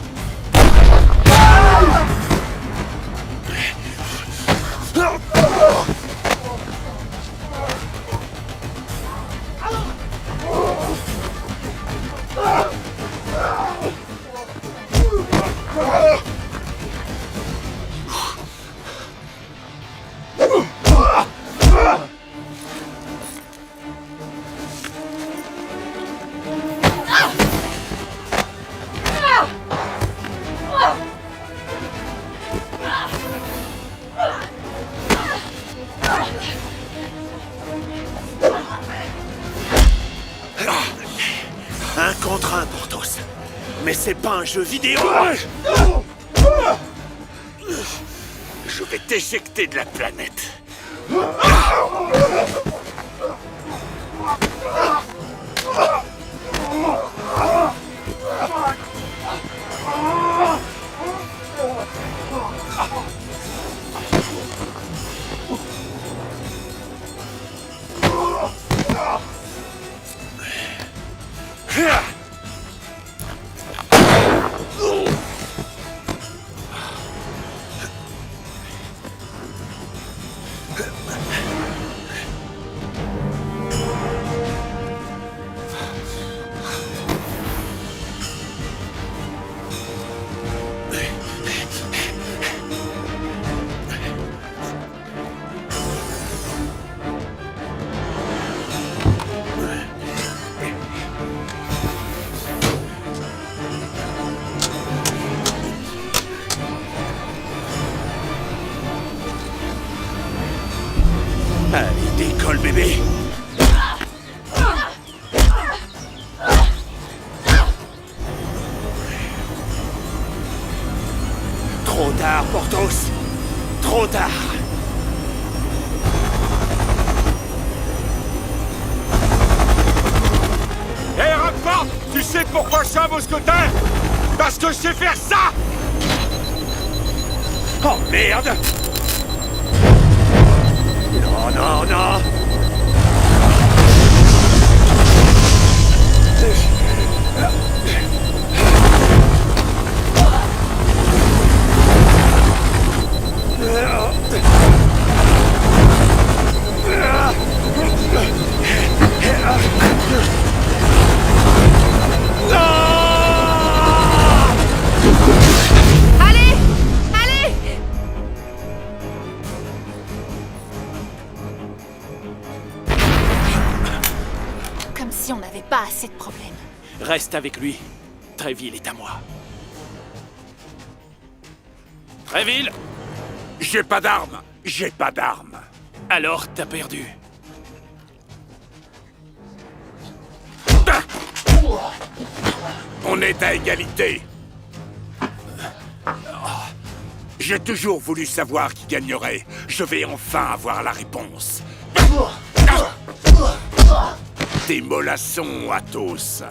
Un contre un pour tous. Mais c'est pas un jeu vidéo. vais t'éjecter de la planète. Allez, décolle, bébé. Trop tard, Porthos. Trop tard. Hé, Rockford, tu sais pourquoi je suis un mousquetaire? Parce que je sais faire ça! Oh, merde! Non, non, non! Allez! Allez! Comme si on n'avait pas assez de problèmes. Reste avec lui. Tréville est à moi. Tréville! J'ai pas d'armes. J'ai pas d'armes. Alors t'as perdu. On est à égalité. J'ai toujours voulu savoir qui gagnerait. Je vais enfin avoir la réponse. Des mollassons, Athos.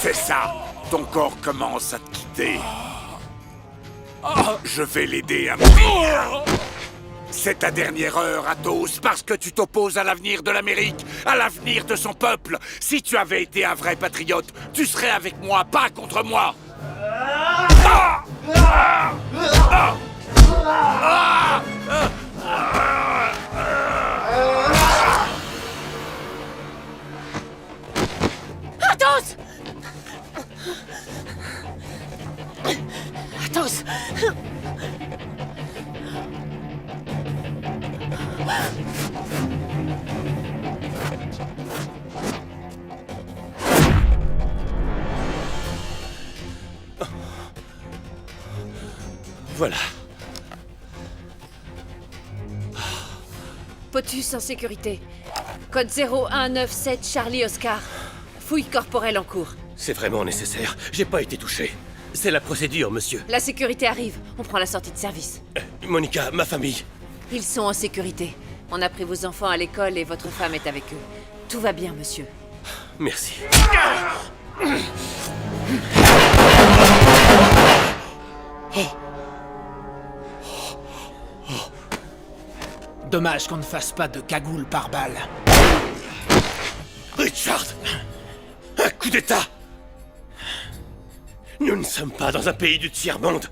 C'est ça. Ton corps commence à te quitter. Je vais l'aider à mourir. C'est ta dernière heure, Athos, parce que tu t'opposes à l'avenir de l'Amérique, à l'avenir de son peuple. Si tu avais été un vrai patriote, tu serais avec moi, pas contre moi. Athos! Athos! Voilà. POTUS en sécurité. Code 0197 Charlie Oscar. Fouille corporelle en cours. C'est vraiment nécessaire. J'ai pas été touché. C'est la procédure, monsieur. La sécurité arrive. On prend la sortie de service. Monica, ma famille. Ils sont en sécurité. On a pris vos enfants à l'école et votre femme est avec eux. Tout va bien, monsieur. Merci. Dommage qu'on ne fasse pas de cagoule par balle. Richard! Un coup d'État! Nous ne sommes pas dans un pays du tiers-monde.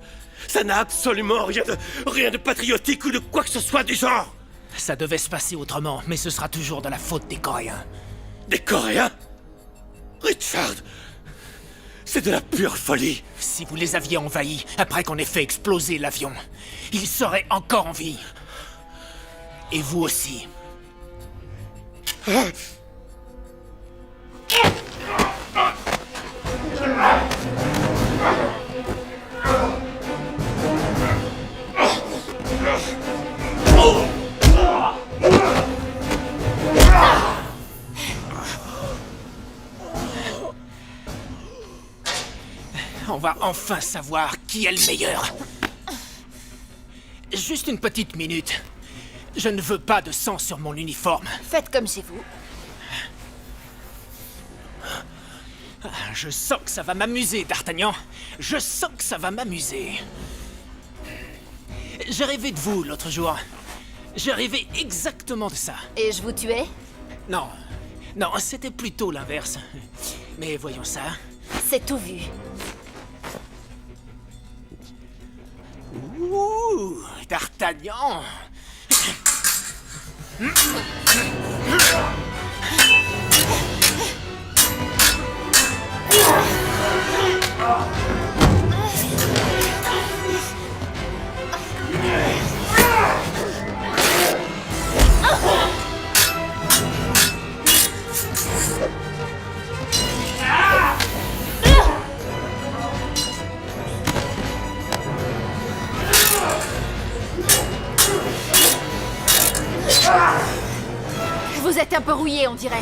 Ça n'a absolument rien de patriotique ou de quoi que ce soit du genre. Ça devait se passer autrement, mais ce sera toujours de la faute des Coréens. Des Coréens? Richard! C'est de la pure folie. Si vous les aviez envahis après qu'on ait fait exploser l'avion, ils seraient encore en vie. Et vous aussi. On va enfin savoir qui est le meilleur. Juste une petite minute. Je ne veux pas de sang sur mon uniforme. Faites comme chez vous. Je sens que ça va m'amuser, D'Artagnan. Je sens que ça va m'amuser. J'ai rêvé de vous l'autre jour. J'ai rêvé exactement de ça. Et je vous tuais? Non, non, c'était plutôt l'inverse. Mais voyons ça. C'est tout vu. Ouh, D'Artagnan. Vous êtes un peu rouillé, on dirait.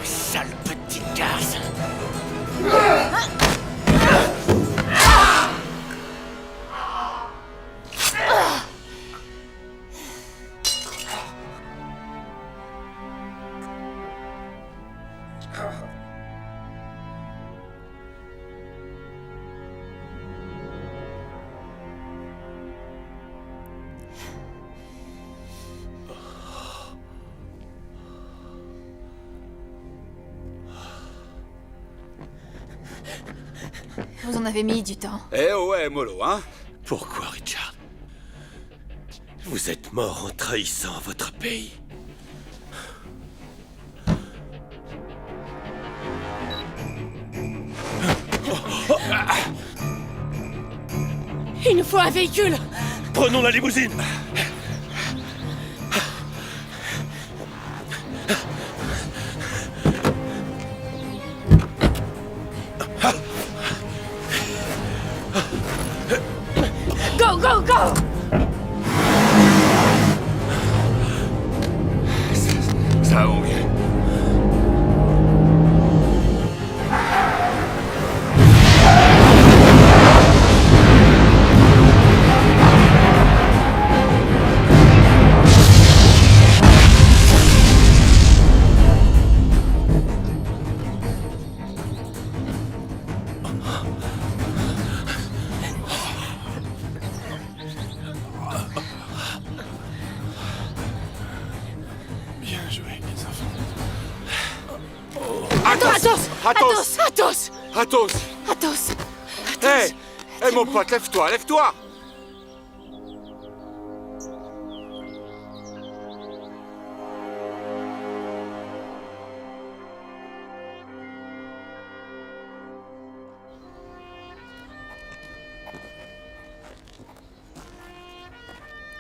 Sale petite garce. Vous en avez mis du temps. Eh ouais, mollo, hein? Pourquoi, Richard? Vous êtes mort en trahissant votre pays. Il nous faut un véhicule! Prenons la limousine! Go, go, go! Ça va, mon vieux. Bien joué, les enfants. Athos! Athos! Athos! Athos! Athos! Hé! Hé, mon pote, lève-toi, lève-toi!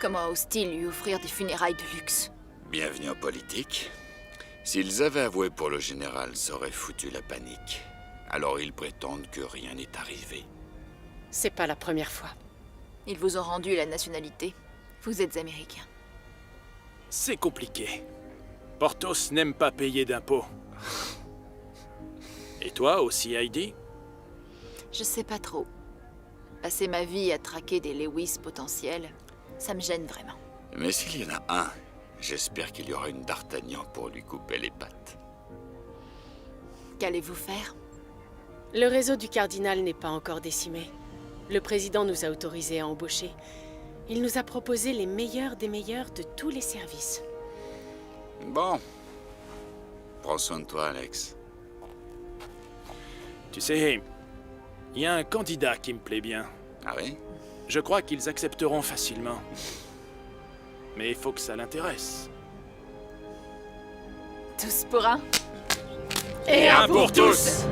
Comment ose-t-il lui offrir des funérailles de luxe? Bienvenue en politique. S'ils avaient avoué pour le général, ça aurait foutu la panique. Alors ils prétendent que rien n'est arrivé. C'est pas la première fois. Ils vous ont rendu la nationalité. Vous êtes américain. C'est compliqué. Porthos n'aime pas payer d'impôts. Et toi aussi, Heidi? Je sais pas trop. Passer ma vie à traquer des Lewis potentiels, ça me gêne vraiment. Mais s'il y en a un, j'espère qu'il y aura une D'Artagnan pour lui couper les pattes. Qu'allez-vous faire? Le réseau du cardinal n'est pas encore décimé. Le président nous a autorisés à embaucher. Il nous a proposé les meilleurs des meilleurs de tous les services. Bon. Prends soin de toi, Alex. Tu sais, il y a un candidat qui me plaît bien. Ah oui? Je crois qu'ils accepteront facilement. Mais il faut que ça l'intéresse. Tous pour un? Et un pour tous!